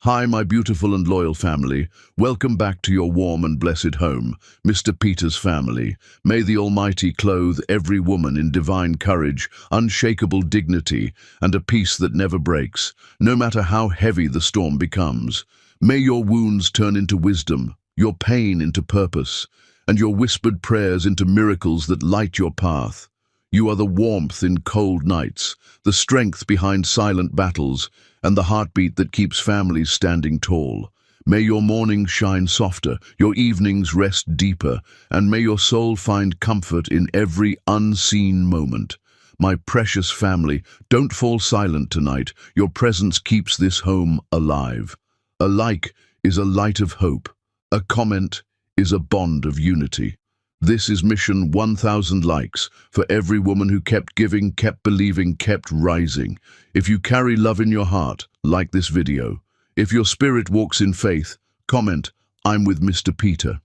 Hi, my beautiful and loyal family. Welcome back to your warm and blessed home, Mr. Peter's family. May the Almighty clothe every woman in divine courage, unshakable dignity, and a peace that never breaks, no matter how heavy the storm becomes. May your wounds turn into wisdom, your pain into purpose, and your whispered prayers into miracles that light your path. You are the warmth in cold nights, the strength behind silent battles, and the heartbeat that keeps families standing tall. May your mornings shine softer, your evenings rest deeper, and may your soul find comfort in every unseen moment. My precious family, don't fall silent tonight. Your presence keeps this home alive. A like is a light of hope. A comment is a bond of unity. This is mission 1,000 likes for every woman who kept giving, kept believing, kept rising. If you carry love in your heart, like this video. If your spirit walks in faith, comment, "I'm with Mr. Peter."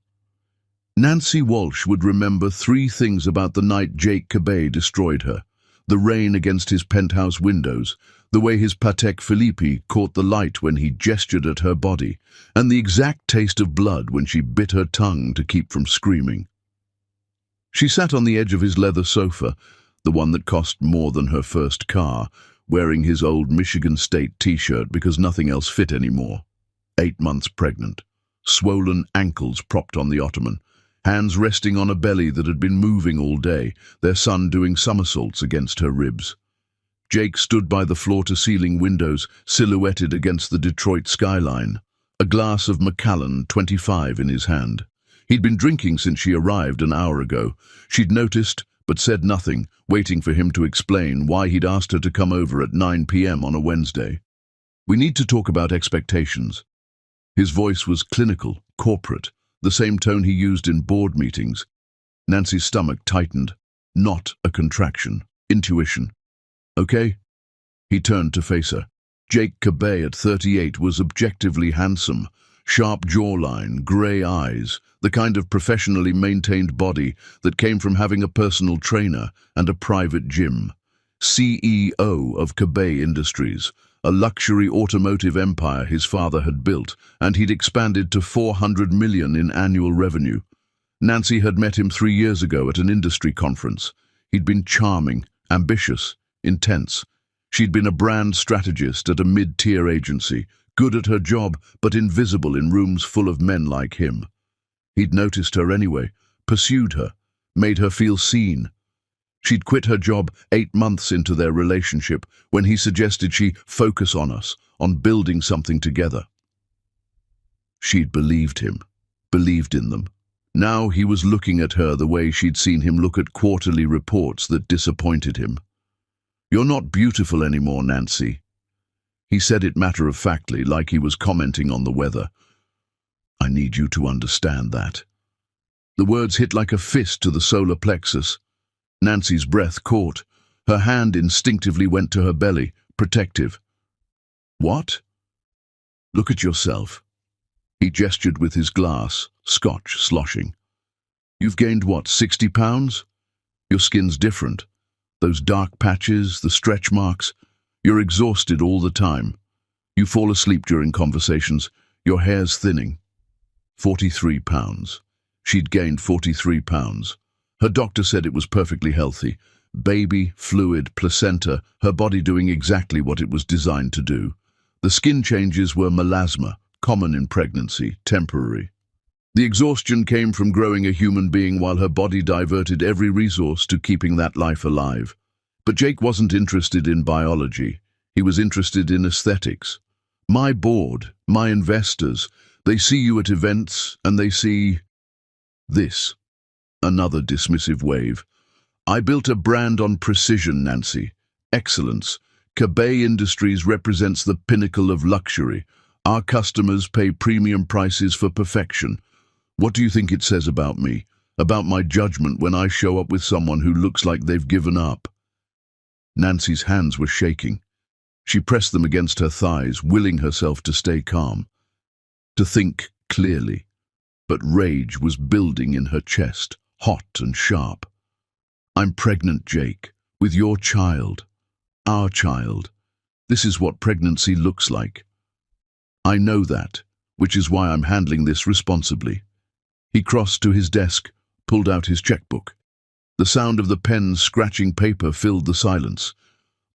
Nancy Walsh would remember 3 things about the night Jake Cabet destroyed her. The rain against his penthouse windows, the way his Patek Philippe caught the light when he gestured at her body, and the exact taste of blood when she bit her tongue to keep from screaming. She sat on the edge of his leather sofa, the one that cost more than her first car, wearing his old Michigan State t-shirt because nothing else fit anymore. 8 months pregnant, swollen ankles propped on the ottoman, hands resting on a belly that had been moving all day, their son doing somersaults against her ribs. Jake stood by the floor-to-ceiling windows, silhouetted against the Detroit skyline, a glass of Macallan 25 in his hand. He'd been drinking since she arrived an hour ago. She'd noticed, but said nothing, waiting for him to explain why he'd asked her to come over at 9 p.m. on a Wednesday. "We need to talk about expectations." His voice was clinical, corporate, the same tone he used in board meetings. Nancy's stomach tightened. Not a contraction. Intuition. "Okay?" He turned to face her. Jake Cabet at 38 was objectively handsome. Sharp jawline, grey eyes, the kind of professionally maintained body that came from having a personal trainer and a private gym. CEO of Cabet Industries, a luxury automotive empire his father had built, and he'd expanded to 400 million in annual revenue. Nancy had met him 3 years ago at an industry conference. He'd been charming, ambitious, intense. She'd been a brand strategist at a mid-tier agency, good at her job, but invisible in rooms full of men like him. He'd noticed her anyway, pursued her, made her feel seen. She'd quit her job 8 months into their relationship when he suggested she focus on us, on building something together. She'd believed him, believed in them. Now he was looking at her the way she'd seen him look at quarterly reports that disappointed him. "You're not beautiful anymore, Nancy." He said it matter-of-factly, like he was commenting on the weather. "I need you to understand that." The words hit like a fist to the solar plexus. Nancy's breath caught. Her hand instinctively went to her belly, protective. "What?" "Look at yourself." He gestured with his glass, scotch sloshing. "You've gained what, 60 pounds? Your skin's different. Those dark patches, the stretch marks. You're exhausted all the time. You fall asleep during conversations. Your hair's thinning." 43 pounds. She'd gained 43 pounds. Her doctor said it was perfectly healthy. Baby, fluid, placenta, her body doing exactly what it was designed to do. The skin changes were melasma, common in pregnancy, temporary. The exhaustion came from growing a human being while her body diverted every resource to keeping that life alive. But Jake wasn't interested in biology. He was interested in aesthetics. "My board, my investors, they see you at events and they see this." Another dismissive wave. "I built a brand on precision, Nancy. Excellence. Cabet Industries represents the pinnacle of luxury. Our customers pay premium prices for perfection. What do you think it says about me? About my judgment when I show up with someone who looks like they've given up?" Nancy's hands were shaking. She pressed them against her thighs, willing herself to stay calm, to think clearly. But rage was building in her chest, hot and sharp. "I'm pregnant, Jake, with your child, our child. This is what pregnancy looks like." I know that, which is why I'm handling this responsibly. He crossed to his desk, pulled out his checkbook. The sound of the pen scratching paper filled the silence.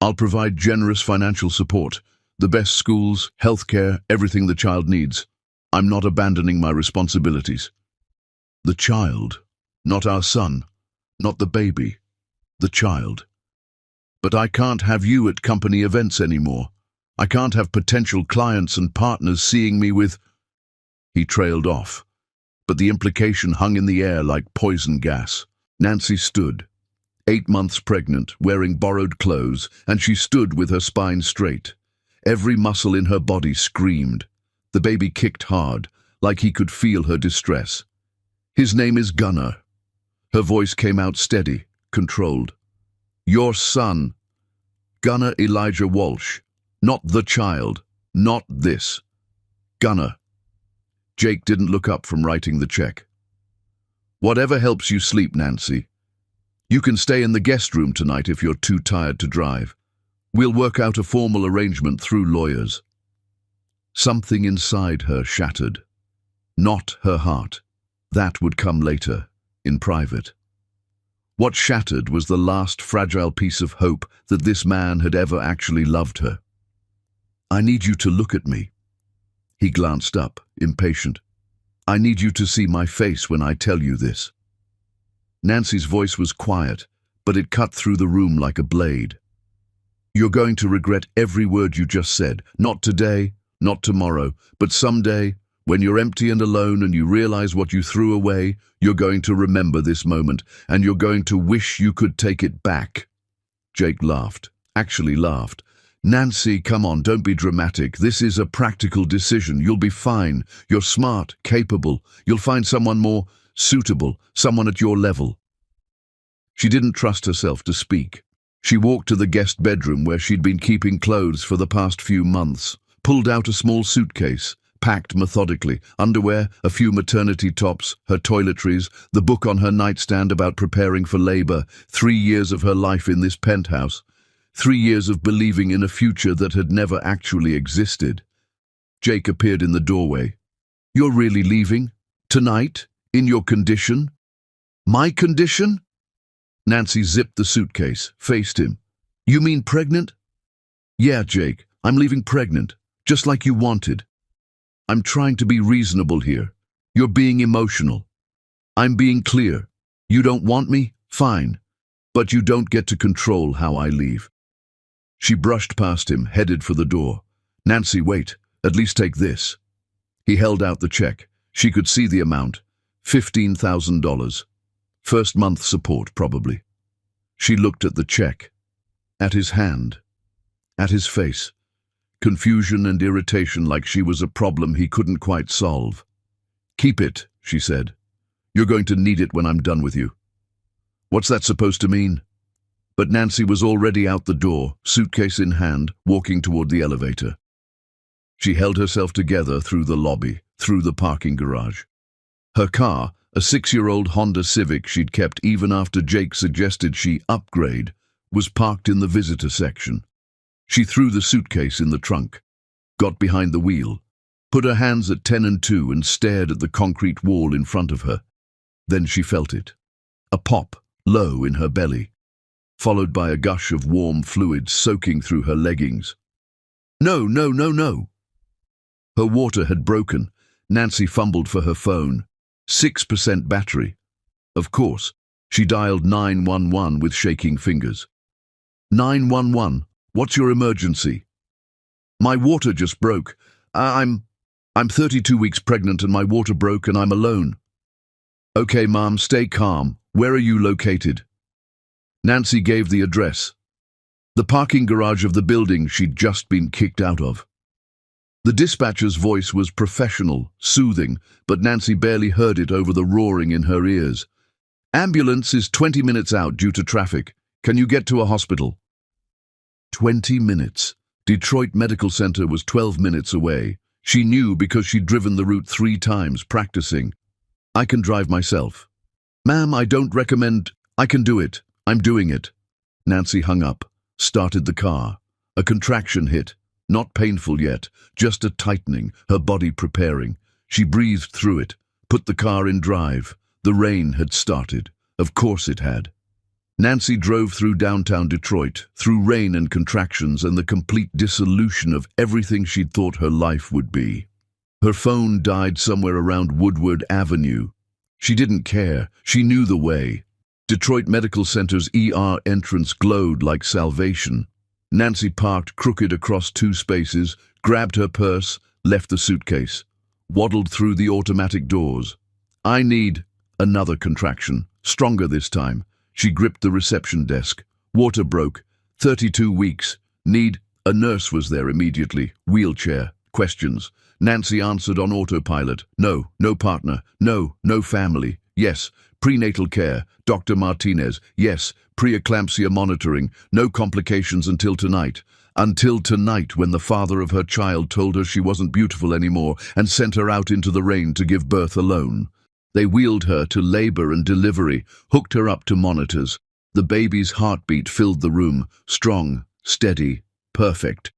I'll provide generous financial support, the best schools, healthcare, everything the child needs. I'm not abandoning my responsibilities. The child, not our son, not the baby, the child. But I can't have you at company events anymore. I can't have potential clients and partners seeing me with... He trailed off, but the implication hung in the air like poison gas. Nancy stood, 8 months pregnant, wearing borrowed clothes, and she stood with her spine straight. Every muscle in her body screamed. The baby kicked hard, like he could feel her distress. His name is Gunnar. Her voice came out steady, controlled. Your son, Gunnar Elijah Walsh. Not the child. Not this. Gunnar. Jake didn't look up from writing the check. Whatever helps you sleep, Nancy. You can stay in the guest room tonight if you're too tired to drive. We'll work out a formal arrangement through lawyers. Something inside her shattered. Not her heart. That would come later, in private. What shattered was the last fragile piece of hope that this man had ever actually loved her. I need you to look at me. He glanced up, impatient. I need you to see my face when I tell you this. Nancy's voice was quiet, but it cut through the room like a blade. You're going to regret every word you just said. Not today, not tomorrow, but someday, when you're empty and alone and you realize what you threw away, you're going to remember this moment, and you're going to wish you could take it back. Jake laughed, actually laughed. Nancy, come on, don't be dramatic. This is a practical decision. You'll be fine. You're smart, capable. You'll find someone more suitable, someone at your level. She didn't trust herself to speak. She walked to the guest bedroom where she'd been keeping clothes for the past few months, pulled out a small suitcase, packed methodically, underwear, a few maternity tops, her toiletries, the book on her nightstand about preparing for labor, 3 years of her life in this penthouse. 3 years of believing in a future that had never actually existed. Jake appeared in the doorway. You're really leaving? Tonight? In your condition? My condition? Nancy zipped the suitcase, faced him. You mean pregnant? Yeah, Jake, I'm leaving pregnant, just like you wanted. I'm trying to be reasonable here. You're being emotional. I'm being clear. You don't want me? Fine. But you don't get to control how I leave. She brushed past him, headed for the door. Nancy, wait. At least take this. He held out the check. She could see the amount. $15,000. First month support, probably. She looked at the check. At his hand. At his face. Confusion and irritation, like she was a problem he couldn't quite solve. Keep it, she said. You're going to need it when I'm done with you. What's that supposed to mean? But Nancy was already out the door, suitcase in hand, walking toward the elevator. She held herself together through the lobby, through the parking garage. Her car, a 6-year-old Honda Civic she'd kept even after Jake suggested she upgrade, was parked in the visitor section. She threw the suitcase in the trunk, got behind the wheel, put her hands at 10 and 2 and stared at the concrete wall in front of her. Then she felt it. A pop, low in her belly, followed by a gush of warm fluid soaking through her leggings. No, no, no, no. Her water had broken. Nancy fumbled for her phone. 6% battery. Of course, she dialed 911 with shaking fingers. 911, what's your emergency? My water just broke. I'm 32 weeks pregnant and my water broke and I'm alone. Okay, Mom, stay calm. Where are you located? Nancy gave the address. The parking garage of the building she'd just been kicked out of. The dispatcher's voice was professional, soothing, but Nancy barely heard it over the roaring in her ears. Ambulance is 20 minutes out due to traffic. Can you get to a hospital? 20 minutes. Detroit Medical Center was 12 minutes away. She knew because she'd driven the route 3 times, practicing. I can drive myself. Ma'am, I don't recommend... I can do it. I'm doing it. Nancy hung up, started the car. A contraction hit. Not painful yet, just a tightening, her body preparing. She breathed through it, put the car in drive. The rain had started. Of course it had. Nancy drove through downtown Detroit, through rain and contractions and the complete dissolution of everything she'd thought her life would be. Her phone died somewhere around Woodward Avenue. She didn't care. She knew the way. Detroit Medical Center's ER entrance glowed like salvation. Nancy parked crooked across two spaces, grabbed her purse, left the suitcase, waddled through the automatic doors. I need another contraction, stronger this time. She gripped the reception desk. Water broke. 32 weeks. Need. A nurse was there immediately. Wheelchair. Questions. Nancy answered on autopilot. No, no partner. No, no family. Yes. Prenatal care. Dr. Martinez. Yes. Preeclampsia monitoring. No complications until tonight. Until tonight, when the father of her child told her she wasn't beautiful anymore and sent her out into the rain to give birth alone. They wheeled her to labor and delivery, hooked her up to monitors. The baby's heartbeat filled the room, strong, steady, perfect.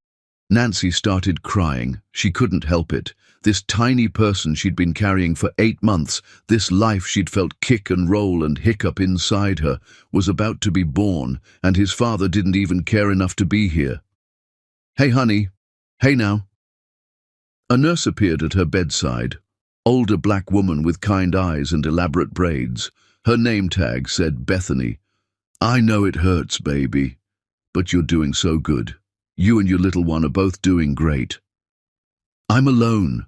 Nancy started crying. She couldn't help it. This tiny person she'd been carrying for 8 months, this life she'd felt kick and roll and hiccup inside her, was about to be born, and his father didn't even care enough to be here. "Hey, honey. Hey now." A nurse appeared at her bedside. Older black woman with kind eyes and elaborate braids. Her name tag said Bethany. "I know it hurts, baby, but you're doing so good. You and your little one are both doing great." "I'm alone."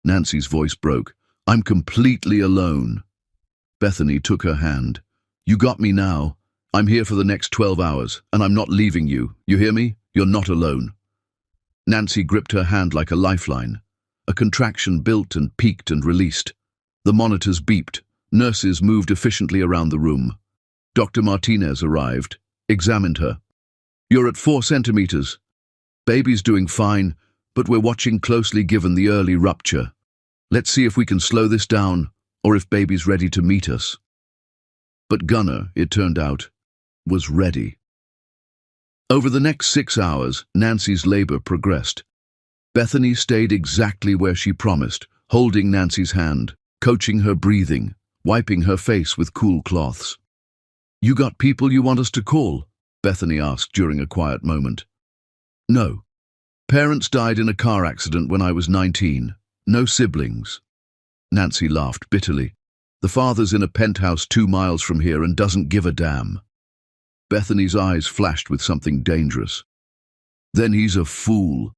Nancy's voice broke. "I'm completely alone." Bethany took her hand. "You got me now. I'm here for the next 12 hours, and I'm not leaving you. You hear me? You're not alone." Nancy gripped her hand like a lifeline. A contraction built and peaked and released. The monitors beeped. Nurses moved efficiently around the room. Dr. Martinez arrived, examined her. "You're at 4 centimeters. Baby's doing fine, but we're watching closely given the early rupture. Let's see if we can slow this down, or if baby's ready to meet us." But Gunnar, it turned out, was ready. Over the next 6 hours, Nancy's labor progressed. Bethany stayed exactly where she promised, holding Nancy's hand, coaching her breathing, wiping her face with cool cloths. "You got people you want us to call?" Bethany asked during a quiet moment. "No. Parents died in a car accident when I was 19. No siblings." Nancy laughed bitterly. "The father's in a penthouse 2 miles from here and doesn't give a damn." Bethany's eyes flashed with something dangerous. "Then he's a fool.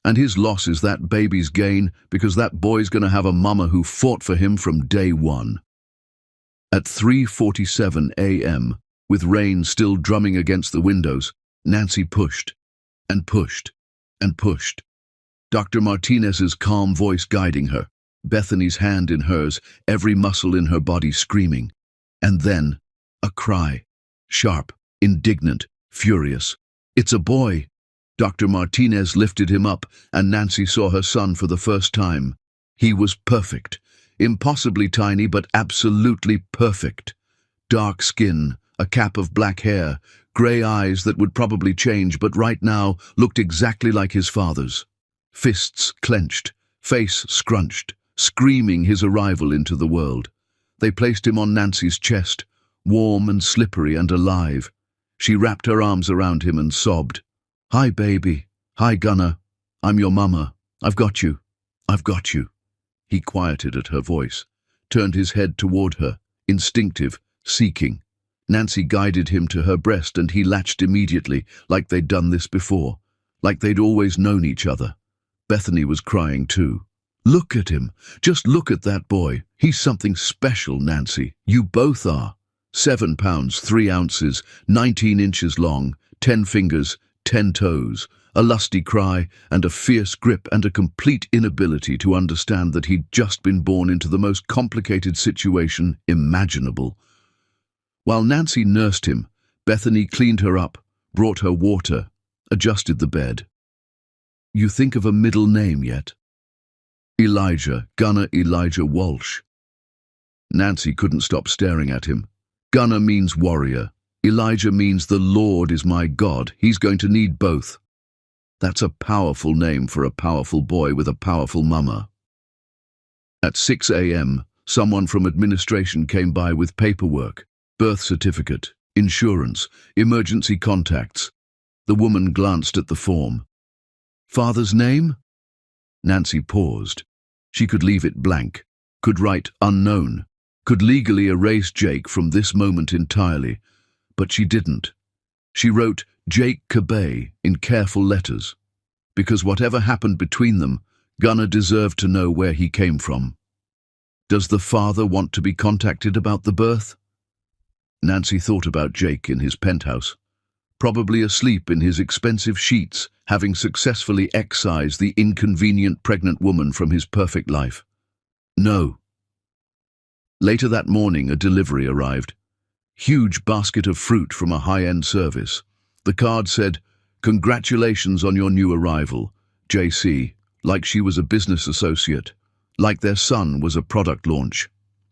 And his loss is that baby's gain, because that boy's going to have a mama who fought for him from day one." At 3:47 a.m., with rain still drumming against the windows, Nancy pushed and pushed and pushed. Dr. Martinez's calm voice guiding her, Bethany's hand in hers, every muscle in her body screaming. And then, a cry. Sharp, indignant, furious. "It's a boy!" Dr. Martinez lifted him up, and Nancy saw her son for the first time. He was perfect. Impossibly tiny, but absolutely perfect. Dark skin, a cap of black hair, grey eyes that would probably change, but right now looked exactly like his father's. Fists clenched, face scrunched, screaming his arrival into the world. They placed him on Nancy's chest, warm and slippery and alive. She wrapped her arms around him and sobbed. "Hi, baby. Hi, Gunnar. I'm your mama. I've got you. I've got you." He quieted at her voice, turned his head toward her, instinctive, seeking. Nancy guided him to her breast and he latched immediately, like they'd done this before, like they'd always known each other. Bethany was crying too. "Look at him. Just look at that boy. He's something special, Nancy. You both are. 7 pounds, 3 ounces, 19 inches long, 10 fingers, 10 toes, a lusty cry and a fierce grip and a complete inability to understand that he'd just been born into the most complicated situation imaginable. While Nancy nursed him, Bethany cleaned her up, brought her water, adjusted the bed. "You think of a middle name yet?" "Elijah, Gunnar Elijah Walsh." Nancy couldn't stop staring at him. "Gunnar means warrior. Elijah means the Lord is my God. He's going to need both." That's a powerful name for a powerful boy with a powerful mama. At 6 a.m., someone from administration came by with paperwork, birth certificate, insurance, emergency contacts. The woman glanced at the form. Father's name? Nancy paused. She could leave it blank, could write unknown, could legally erase Jake from this moment entirely, but she didn't. She wrote Jake Cabay in careful letters, because whatever happened between them, Gunnar deserved to know where he came from. Does the father want to be contacted about the birth? Nancy thought about Jake in his penthouse, probably asleep in his expensive sheets, having successfully excised the inconvenient pregnant woman from his perfect life. No. Later that morning, a delivery arrived. Huge basket of fruit from a high-end service. The card said, "Congratulations on your new arrival, JC," like she was a business associate, like their son was a product launch.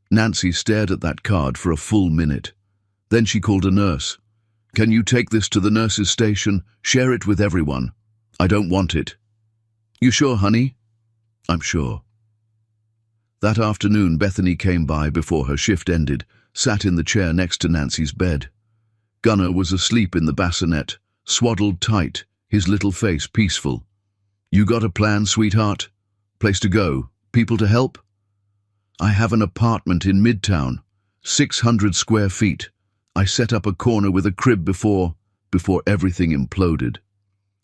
Nancy stared at that card for a full minute. Then she called a nurse. "Can you take this to the nurse's station? Share it with everyone. I don't want it." "You sure, honey?" "I'm sure." That afternoon, Bethany came by before her shift ended, sat in the chair next to Nancy's bed. Gunnar was asleep in the bassinet, swaddled tight, his little face peaceful. "You got a plan, sweetheart? Place to go? People to help?" "I have an apartment in Midtown, 600 square feet. I set up a corner with a crib before everything imploded.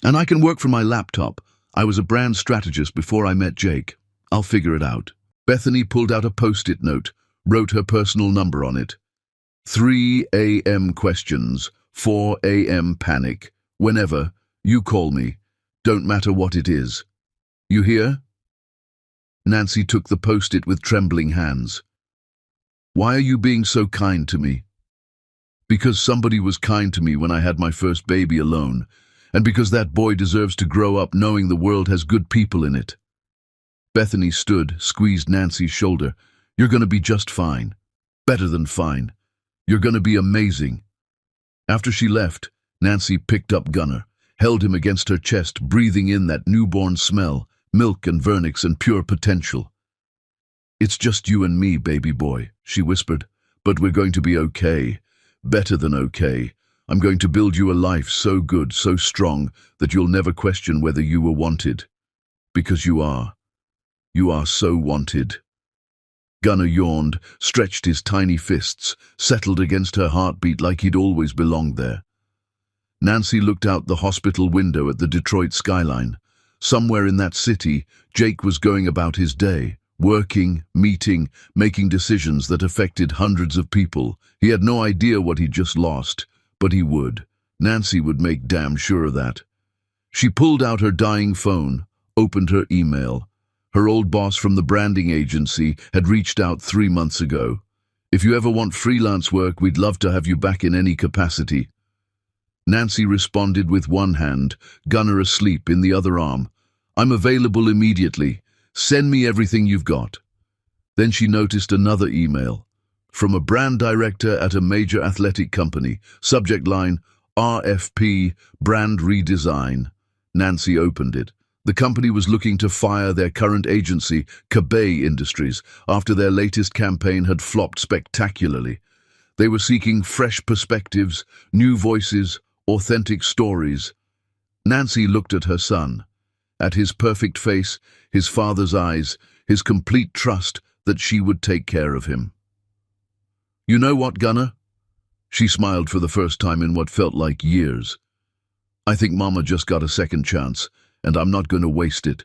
And I can work from my laptop. I was a brand strategist before I met Jake. I'll figure it out." Bethany pulled out a post-it note, wrote her personal number on it. 3 a.m. questions, 4 a.m. panic. Whenever, you call me. Don't matter what it is. You hear? Nancy took the post-it with trembling hands. "Why are you being so kind to me?" "Because somebody was kind to me when I had my first baby alone, and because that boy deserves to grow up knowing the world has good people in it." Bethany stood, squeezed Nancy's shoulder. "You're going to be just fine. Better than fine. You're going to be amazing." After she left, Nancy picked up Gunnar, held him against her chest, breathing in that newborn smell, milk and vernix and pure potential. "It's just you and me, baby boy," she whispered, "but we're going to be okay. Better than okay. I'm going to build you a life so good, so strong, that you'll never question whether you were wanted. Because you are. You are so wanted." Gunnar yawned, stretched his tiny fists, settled against her heartbeat like he'd always belonged there. Nancy looked out the hospital window at the Detroit skyline. Somewhere in that city, Jake was going about his day, working, meeting, making decisions that affected hundreds of people. He had no idea what he'd just lost, but he would. Nancy would make damn sure of that. She pulled out her dying phone, opened her email. Her old boss from the branding agency had reached out 3 months ago. "If you ever want freelance work, we'd love to have you back in any capacity." Nancy responded with one hand, Gunnar asleep in the other arm. "I'm available immediately. Send me everything you've got." Then she noticed another email. From a brand director at a major athletic company. Subject line, RFP, brand redesign. Nancy opened it. The company was looking to fire their current agency, Cabay Industries, after their latest campaign had flopped spectacularly. They were seeking fresh perspectives, new voices, authentic stories. Nancy looked at her son, at his perfect face, his father's eyes, his complete trust that she would take care of him. "You know what, Gunnar?" She smiled for the first time in what felt like years. "I think Mama just got a second chance, and I'm not going to waste it."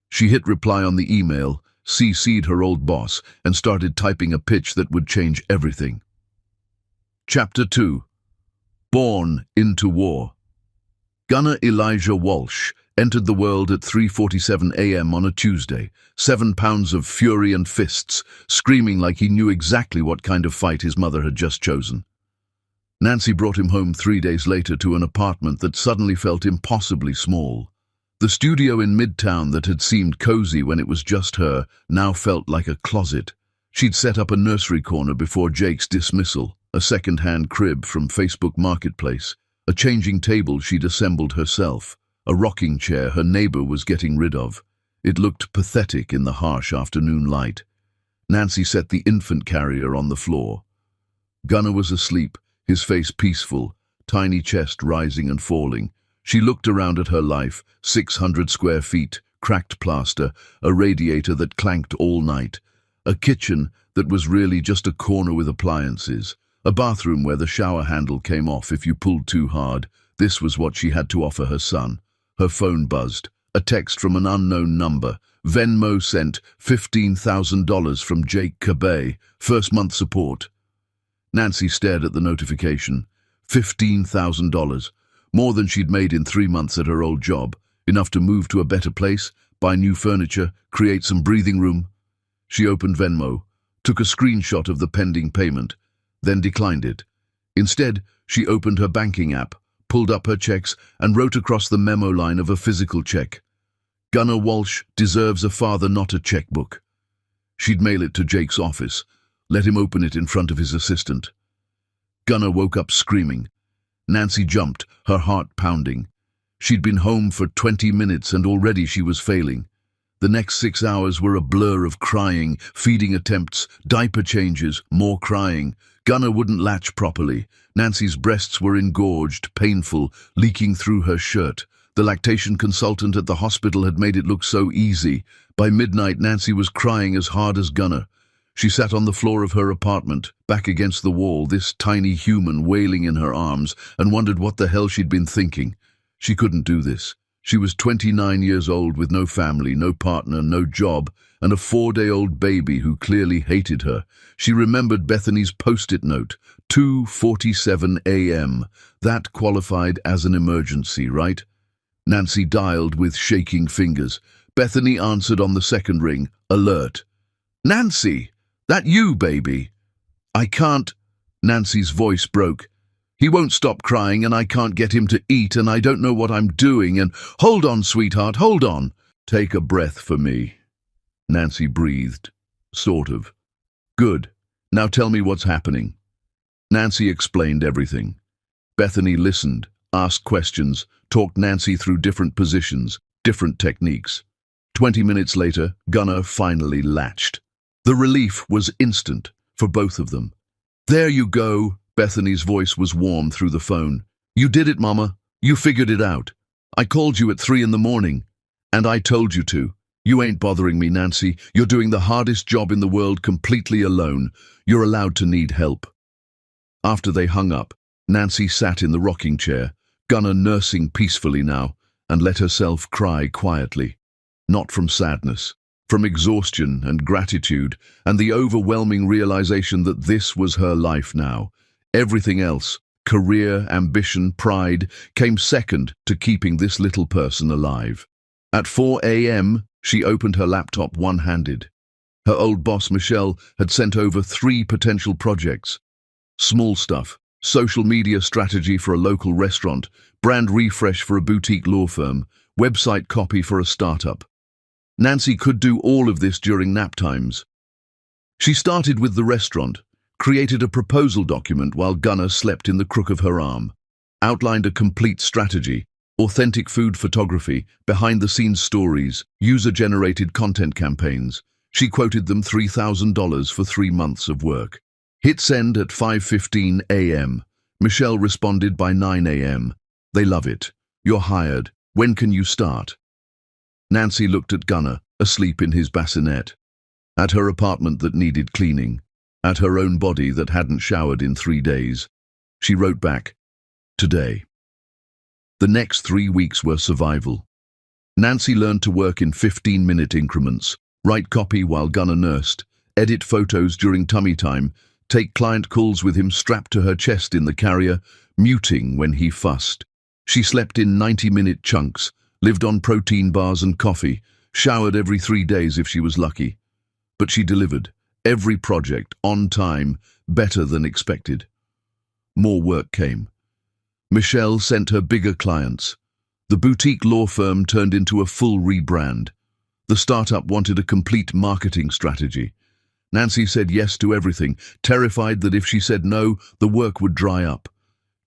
She hit reply on the email, CC'd her old boss, and started typing a pitch that would change everything. Chapter 2. Born into War. Gunnar Elijah Walsh entered the world at 3:47 a.m. on a Tuesday, 7 pounds of fury and fists, screaming like he knew exactly what kind of fight his mother had just chosen. Nancy brought him home 3 days later to an apartment that suddenly felt impossibly small. The studio in Midtown that had seemed cozy when it was just her now felt like a closet. She'd set up a nursery corner before Jake's dismissal, a second-hand crib from Facebook Marketplace, a changing table she'd assembled herself, a rocking chair her neighbor was getting rid of. It looked pathetic in the harsh afternoon light. Nancy set the infant carrier on the floor. Gunnar was asleep, his face peaceful, tiny chest rising and falling. She looked around at her life, 600 square feet, cracked plaster, a radiator that clanked all night, a kitchen that was really just a corner with appliances, a bathroom where the shower handle came off if you pulled too hard. This was what she had to offer her son. Her phone buzzed. A text from an unknown number. Venmo sent $15,000 from Jake Cabay. First month support. Nancy stared at the notification. $15,000. More than she'd made in 3 months at her old job. Enough to move to a better place, buy new furniture, create some breathing room. She opened Venmo, took a screenshot of the pending payment, then declined it. Instead, she opened her banking app, pulled up her checks, and wrote across the memo line of a physical check. Gunnar Walsh deserves a father, not a checkbook. She'd mail it to Jake's office, let him open it in front of his assistant. Gunnar woke up screaming. Nancy jumped, her heart pounding. She'd been home for 20 minutes and already she was failing. The next 6 hours were a blur of crying, feeding attempts, diaper changes, more crying. Gunnar wouldn't latch properly. Nancy's breasts were engorged, painful, leaking through her shirt. The lactation consultant at the hospital had made it look so easy. By midnight, Nancy was crying as hard as Gunnar. She sat on the floor of her apartment, back against the wall, this tiny human wailing in her arms, and wondered what the hell she'd been thinking. She couldn't do this. She was 29 years old with no family, no partner, no job, and a 4-day-old baby who clearly hated her. She remembered Bethany's post-it note, 2:47 a.m. That qualified as an emergency, right? Nancy dialed with shaking fingers. Bethany answered on the second ring, alert. Nancy! That you, baby? I can't. Nancy's voice broke. He won't stop crying and I can't get him to eat and I don't know what I'm doing and hold on, sweetheart, hold on. Take a breath for me. Nancy breathed. Sort of. Good. Now tell me what's happening. Nancy explained everything. Bethany listened, asked questions, talked Nancy through different positions, different techniques. 20 minutes later, Gunnar finally latched. The relief was instant for both of them. There you go. Bethany's voice was warm through the phone. You did it, Mama. You figured it out. I called you at 3 in the morning. And I told you to. You ain't bothering me, Nancy. You're doing the hardest job in the world completely alone. You're allowed to need help. After they hung up, Nancy sat in the rocking chair, Gunnar nursing peacefully now, and let herself cry quietly. Not from sadness, from exhaustion and gratitude, and the overwhelming realization that this was her life now. Everything else, career, ambition, pride, came second to keeping this little person alive. At 4 a.m., she opened her laptop one-handed. Her old boss, Michelle, had sent over 3 potential projects. Small stuff, social media strategy for a local restaurant, brand refresh for a boutique law firm, website copy for a startup. Nancy could do all of this during nap times. She started with the restaurant, created a proposal document while Gunnar slept in the crook of her arm, outlined a complete strategy, authentic food photography, behind-the-scenes stories, user-generated content campaigns. She quoted them $3,000 for 3 months of work. Hit send at 5:15 a.m. Michelle responded by 9 a.m. They love it. You're hired. When can you start? Nancy looked at Gunnar, asleep in his bassinet, at her apartment that needed cleaning, at her own body that hadn't showered in 3 days. She wrote back, today. The next 3 weeks were survival. Nancy learned to work in 15-minute increments, write copy while Gunnar nursed, edit photos during tummy time, take client calls with him strapped to her chest in the carrier, muting when he fussed. She slept in 90-minute chunks, lived on protein bars and coffee, showered every 3 days if she was lucky. But she delivered, every project, on time, better than expected. More work came. Michelle sent her bigger clients. The boutique law firm turned into a full rebrand. The startup wanted a complete marketing strategy. Nancy said yes to everything, terrified that if she said no, the work would dry up.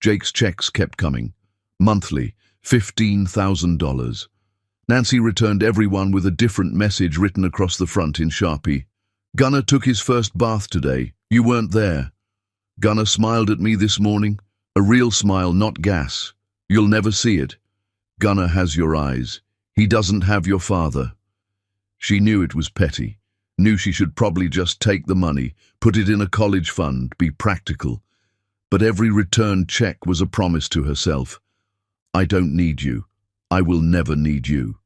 Jake's checks kept coming. Monthly, $15,000. Nancy returned everyone with a different message written across the front in Sharpie. Gunnar took his first bath today. You weren't there. Gunnar smiled at me this morning. A real smile, not gas. You'll never see it. Gunnar has your eyes. He doesn't have your father. She knew it was petty. Knew she should probably just take the money, put it in a college fund, be practical. But every returned check was a promise to herself. I don't need you. I will never need you.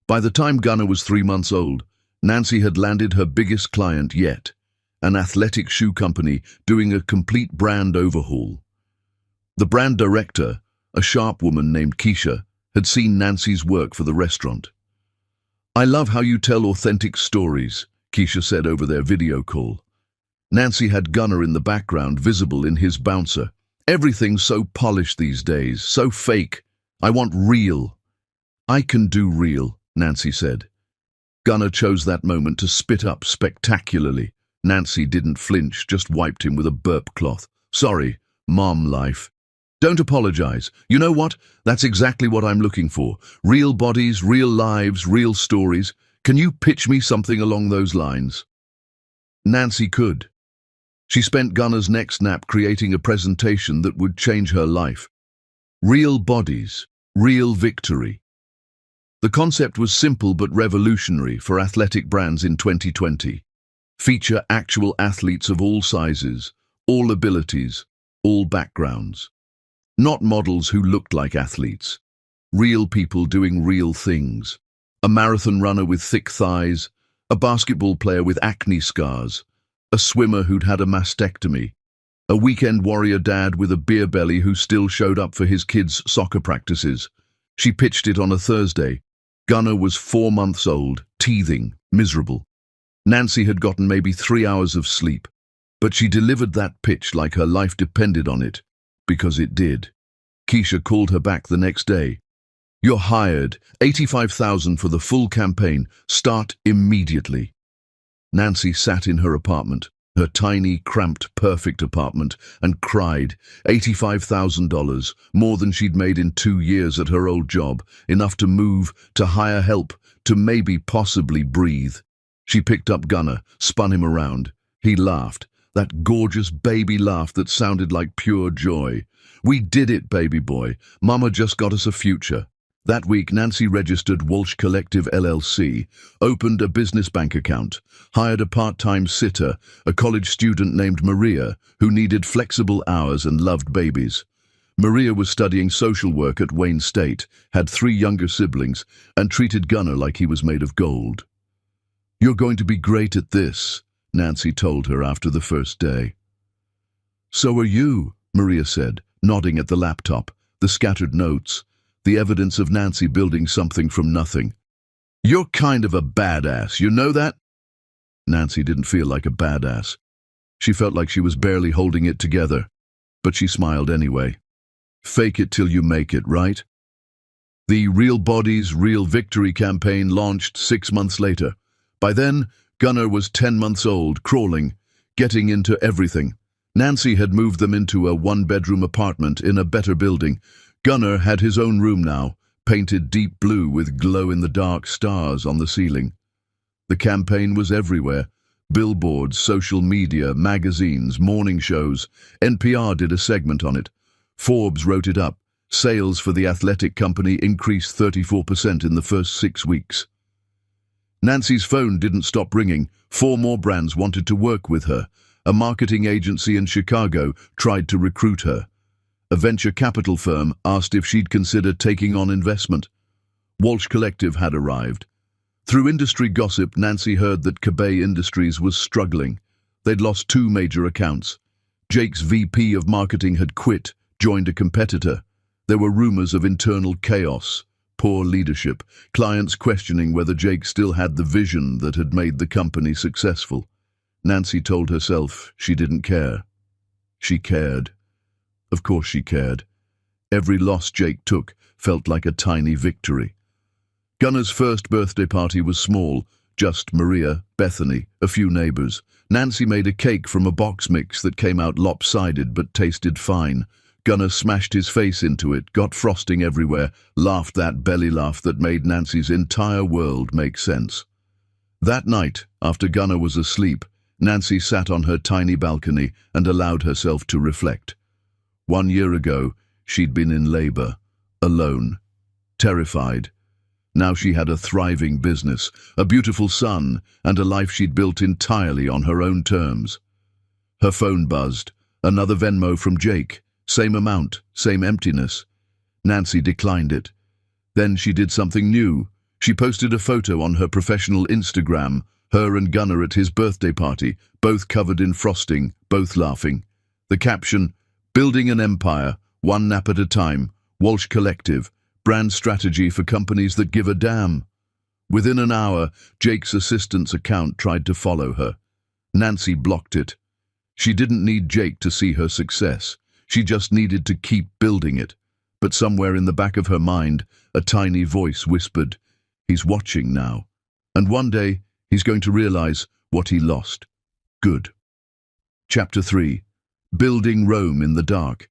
By the time Gunnar was 3 months old, Nancy had landed her biggest client yet, an athletic shoe company doing a complete brand overhaul. The brand director, a sharp woman named Keisha, had seen Nancy's work for the restaurant. I love how you tell authentic stories, Keisha said over their video call. Nancy had Gunnar in the background, visible in his bouncer. Everything's so polished these days, so fake. I want real. I can do real, Nancy said. Gunnar chose that moment to spit up spectacularly. Nancy didn't flinch, just wiped him with a burp cloth. Sorry, mom life. Don't apologize. You know what? That's exactly what I'm looking for. Real bodies, real lives, real stories. Can you pitch me something along those lines? Nancy could. She spent Gunnar's next nap creating a presentation that would change her life. Real bodies, real victory. The concept was simple but revolutionary for athletic brands in 2020. Feature actual athletes of all sizes, all abilities, all backgrounds. Not models who looked like athletes. Real people doing real things. A marathon runner with thick thighs, a basketball player with acne scars, a swimmer who'd had a mastectomy, a weekend warrior dad with a beer belly who still showed up for his kids' soccer practices. She pitched it on a Thursday. Gunnar was 4 months old, teething, miserable. Nancy had gotten maybe 3 hours of sleep, but she delivered that pitch like her life depended on it, because it did. Keisha called her back the next day. You're hired, $85,000 for the full campaign. Start immediately. Nancy sat in her apartment, her tiny, cramped, perfect apartment, and cried. $85,000, more than she'd made in 2 years at her old job, enough to move, to hire help, to maybe possibly breathe. She picked up Gunnar, spun him around. He laughed, that gorgeous baby laugh that sounded like pure joy. We did it, baby boy. Mama just got us a future. That week, Nancy registered Walsh Collective LLC, opened a business bank account, hired a part-time sitter, a college student named Maria, who needed flexible hours and loved babies. Maria was studying social work at Wayne State, had 3 younger siblings, and treated Gunnar like he was made of gold. You're going to be great at this, Nancy told her after the first day. So are you, Maria said, nodding at the laptop, the scattered notes, the evidence of Nancy building something from nothing. You're kind of a badass, you know that? Nancy didn't feel like a badass. She felt like she was barely holding it together, but she smiled anyway. Fake it till you make it, right? The Real Bodies, Real Victory campaign launched 6 months later. By then, Gunnar was 10 months old, crawling, getting into everything. Nancy had moved them into a 1-bedroom apartment in a better building. Gunnar had his own room now, painted deep blue with glow-in-the-dark stars on the ceiling. The campaign was everywhere. Billboards, social media, magazines, morning shows. NPR did a segment on it. Forbes wrote it up. Sales for the athletic company increased 34% in the first 6 weeks. Nancy's phone didn't stop ringing. 4 more brands wanted to work with her. A marketing agency in Chicago tried to recruit her. A venture capital firm asked if she'd consider taking on investment. Walsh Collective had arrived. Through industry gossip, Nancy heard that Cabay Industries was struggling. They'd lost 2 major accounts. Jake's VP of marketing had quit, joined a competitor. There were rumors of internal chaos, poor leadership, clients questioning whether Jake still had the vision that had made the company successful. Nancy told herself she didn't care. She cared. Of course she cared. Every loss Jake took felt like a tiny victory. Gunnar's first birthday party was small, just Maria, Bethany, a few neighbors. Nancy made a cake from a box mix that came out lopsided but tasted fine. Gunnar smashed his face into it, got frosting everywhere, laughed that belly laugh that made Nancy's entire world make sense. That night, after Gunnar was asleep, Nancy sat on her tiny balcony and allowed herself to reflect. 1 year ago, she'd been in labor, alone, terrified. Now she had a thriving business, a beautiful son, and a life she'd built entirely on her own terms. Her phone buzzed. Another Venmo from Jake. Same amount, same emptiness. Nancy declined it. Then she did something new. She posted a photo on her professional Instagram, her and Gunnar at his birthday party, both covered in frosting, both laughing. The caption, "Building an empire, one nap at a time, Walsh Collective, brand strategy for companies that give a damn." Within an hour, Jake's assistant's account tried to follow her. Nancy blocked it. She didn't need Jake to see her success. She just needed to keep building it. But somewhere in the back of her mind, a tiny voice whispered, "He's watching now. And one day, he's going to realize what he lost." Good. Chapter 3. Building Rome in the Dark.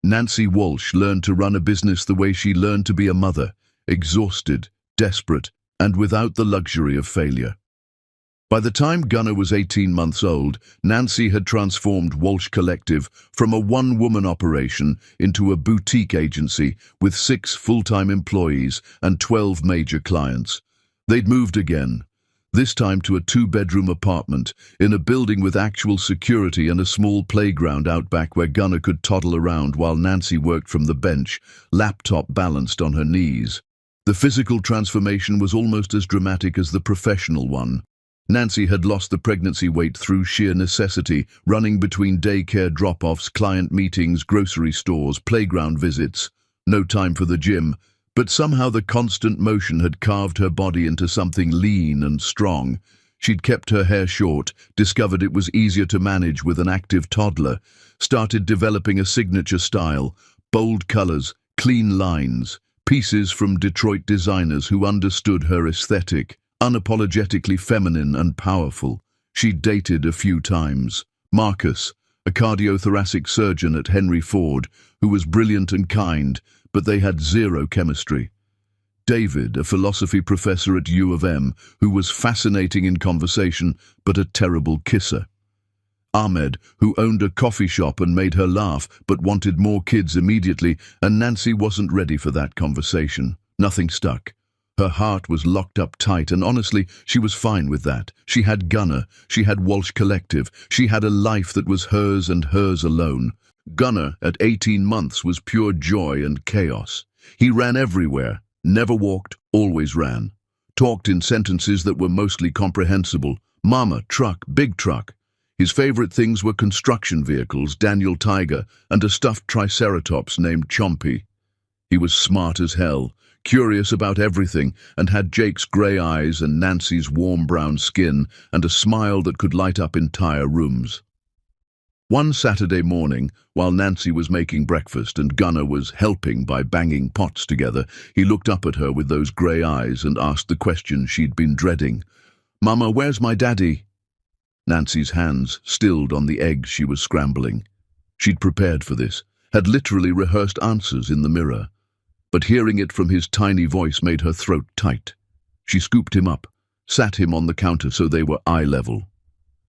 Nancy Walsh learned to run a business the way she learned to be a mother, exhausted, desperate, and without the luxury of failure. By the time Gunnar was 18 months old, Nancy had transformed Walsh Collective from a one-woman operation into a boutique agency with 6 full-time employees and 12 major clients. They'd moved again, this time to a 2-bedroom apartment in a building with actual security and a small playground out back where Gunnar could toddle around while Nancy worked from the bench, laptop balanced on her knees. The physical transformation was almost as dramatic as the professional one. Nancy had lost the pregnancy weight through sheer necessity, running between daycare drop-offs, client meetings, grocery stores, playground visits. No time for the gym, but somehow the constant motion had carved her body into something lean and strong. She'd kept her hair short, discovered it was easier to manage with an active toddler, started developing a signature style, bold colors, clean lines, pieces from Detroit designers who understood her aesthetic. Unapologetically feminine and powerful. She'd dated a few times. Marcus, a cardiothoracic surgeon at Henry Ford, who was brilliant and kind, but they had zero chemistry. David, a philosophy professor at U of M, who was fascinating in conversation, but a terrible kisser. Ahmed, who owned a coffee shop and made her laugh, but wanted more kids immediately, and Nancy wasn't ready for that conversation. Nothing stuck. Her heart was locked up tight, and honestly, she was fine with that. She had Gunnar, she had Walsh Collective, she had a life that was hers and hers alone. Gunnar, at 18 months, was pure joy and chaos. He ran everywhere, never walked, always ran. Talked in sentences that were mostly comprehensible. Mama, truck, big truck. His favorite things were construction vehicles, Daniel Tiger, and a stuffed triceratops named Chompy. He was smart as hell, curious about everything, and had Jake's grey eyes and Nancy's warm brown skin and a smile that could light up entire rooms. One Saturday morning, while Nancy was making breakfast and Gunnar was helping by banging pots together, he looked up at her with those grey eyes and asked the question she'd been dreading. "Mama, where's my daddy?" Nancy's hands stilled on the eggs she was scrambling. She'd prepared for this, had literally rehearsed answers in the mirror. But hearing it from his tiny voice made her throat tight. She scooped him up, sat him on the counter so they were eye level.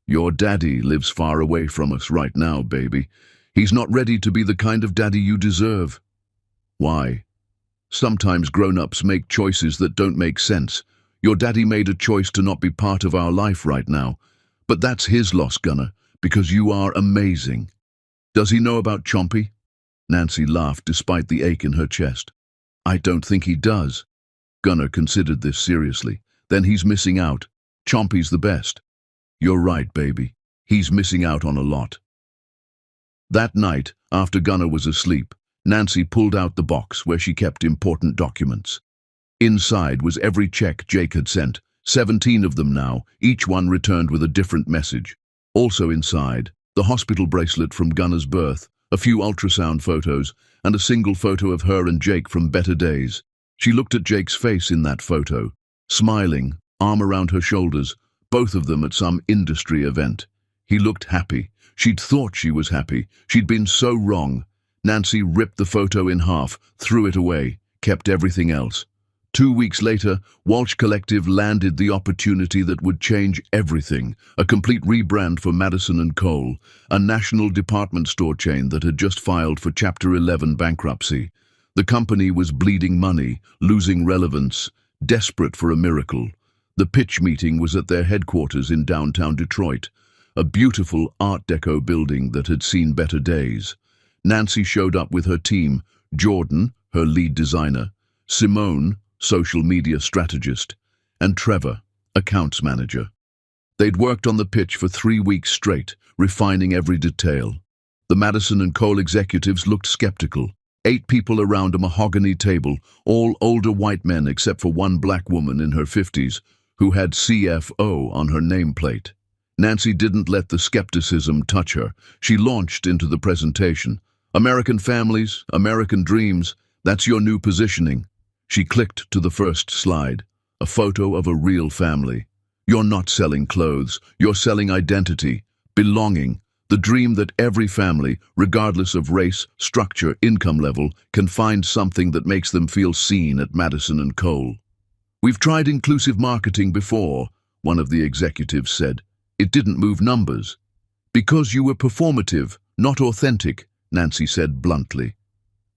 "Your daddy lives far away from us right now, baby. He's not ready to be the kind of daddy you deserve." "Why?" "Sometimes grown-ups make choices that don't make sense. Your daddy made a choice to not be part of our life right now. But that's his loss, Gunnar, because you are amazing." "Does he know about Chompy?" Nancy laughed despite the ache in her chest. "I don't think he does." Gunnar considered this seriously. "Then he's missing out. Chompy's the best." "You're right, baby. He's missing out on a lot." That night, after Gunnar was asleep, Nancy pulled out the box where she kept important documents. Inside was every check Jake had sent, 17 of them now, each one returned with a different message. Also inside, the hospital bracelet from Gunnar's birth, a few ultrasound photos, and a single photo of her and Jake from better days. She looked at Jake's face in that photo, smiling, arm around her shoulders, both of them at some industry event. He looked happy. She'd thought she was happy. She'd been so wrong. Nancy ripped the photo in half, threw it away, kept everything else. 2 weeks later, Walsh Collective landed the opportunity that would change everything, a complete rebrand for Madison & Cole, a national department store chain that had just filed for Chapter 11 bankruptcy. The company was bleeding money, losing relevance, desperate for a miracle. The pitch meeting was at their headquarters in downtown Detroit, a beautiful Art Deco building that had seen better days. Nancy showed up with her team, Jordan, her lead designer, Simone, social media strategist, and Trevor, accounts manager. They'd worked on the pitch for 3 weeks straight, refining every detail. The Madison & Cole executives looked skeptical. 8 people around a mahogany table, all older white men except for one black woman in her 50s, who had CFO on her nameplate. Nancy didn't let the skepticism touch her. She launched into the presentation. American families, American dreams, that's your new positioning. She clicked to the first slide, a photo of a real family. You're not selling clothes, you're selling identity, belonging, the dream that every family, regardless of race, structure, income level, can find something that makes them feel seen at Madison & Cole. We've tried inclusive marketing before, one of the executives said. It didn't move numbers. Because you were performative, not authentic, Nancy said bluntly.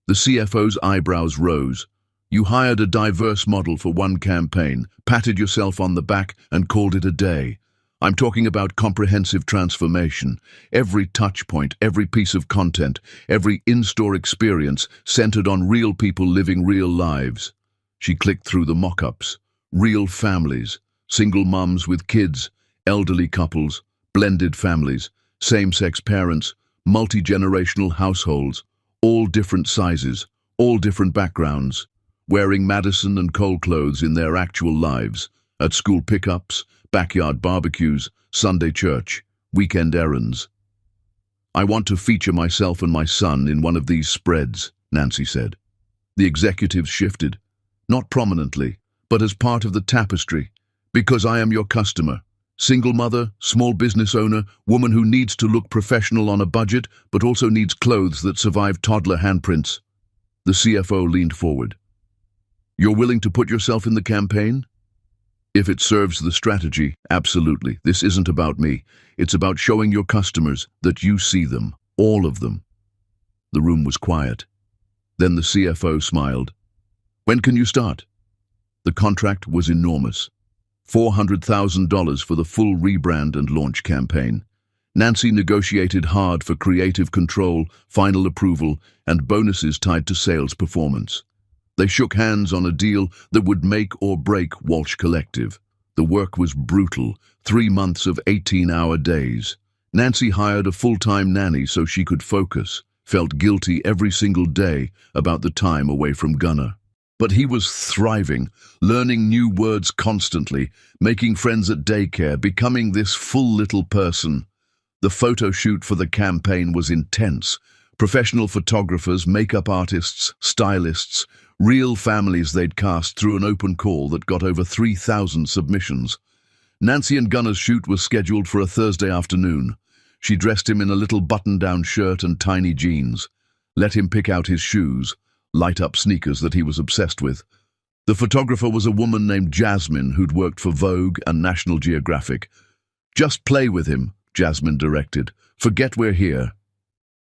The CFO's eyebrows rose. You hired a diverse model for one campaign, patted yourself on the back, and called it a day. I'm talking about comprehensive transformation. Every touch point, every piece of content, every in-store experience centered on real people living real lives. She clicked through the mock-ups. Real families, single mums with kids, elderly couples, blended families, same-sex parents, multi-generational households, all different sizes, all different backgrounds, wearing Madison & Cole clothes in their actual lives, at school pickups, backyard barbecues, Sunday church, weekend errands. I want to feature myself and my son in one of these spreads, Nancy said. The executives shifted, not prominently, but as part of the tapestry, because I am your customer. Single mother, small business owner, woman who needs to look professional on a budget, but also needs clothes that survive toddler handprints. The CFO leaned forward. You're willing to put yourself in the campaign? If it serves the strategy, absolutely. This isn't about me. It's about showing your customers that you see them, all of them. The room was quiet. Then the CFO smiled. When can you start? The contract was enormous. $400,000 for the full rebrand and launch campaign. Nancy negotiated hard for creative control, final approval, and bonuses tied to sales performance. They shook hands on a deal that would make or break Walsh Collective. The work was brutal, 3 months of 18-hour days. Nancy hired a full-time nanny so she could focus, felt guilty every single day about the time away from Gunnar. But he was thriving, learning new words constantly, making friends at daycare, becoming this full little person. The photo shoot for the campaign was intense. Professional photographers, makeup artists, stylists, real families they'd cast through an open call that got over 3,000 submissions. Nancy and Gunnar's shoot was scheduled for a Thursday afternoon. She dressed him in a little button-down shirt and tiny jeans. Let him pick out his shoes, light-up sneakers that he was obsessed with. The photographer was a woman named Jasmine who'd worked for Vogue and National Geographic. Just play with him, Jasmine directed. Forget we're here.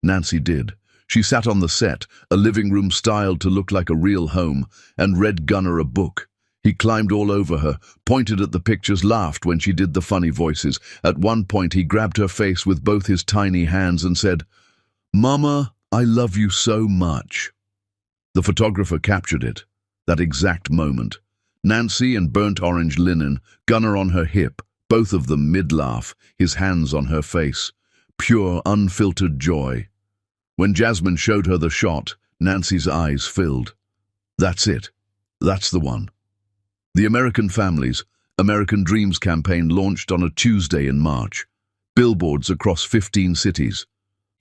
Nancy did. She sat on the set, a living room styled to look like a real home, and read Gunnar a book. He climbed all over her, pointed at the pictures, laughed when she did the funny voices. At one point he grabbed her face with both his tiny hands and said, "Mama, I love you so much." The photographer captured it, that exact moment. Nancy in burnt orange linen, Gunnar on her hip, both of them mid-laugh, his hands on her face. Pure, unfiltered joy. When Jasmine showed her the shot, Nancy's eyes filled. That's it. That's the one. The American Families, American Dreams campaign launched on a Tuesday in March. Billboards across 15 cities.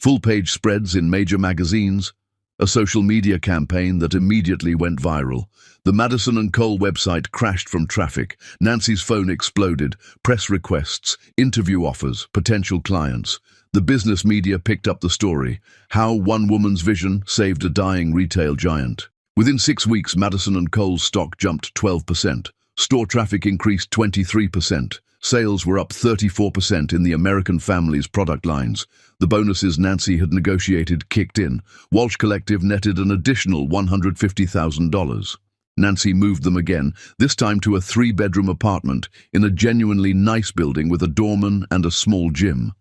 Full-page spreads in major magazines. A social media campaign that immediately went viral. The Madison & Cole website crashed from traffic. Nancy's phone exploded. Press requests, interview offers, potential clients. The business media picked up the story, how one woman's vision saved a dying retail giant. Within 6 weeks, Madison and Kohl's stock jumped 12%. Store traffic increased 23%. Sales were up 34% in the American Family's product lines. The bonuses Nancy had negotiated kicked in. Walsh Collective netted an additional $150,000. Nancy moved them again, this time to a 3-bedroom apartment in a genuinely nice building with a doorman and a small gym.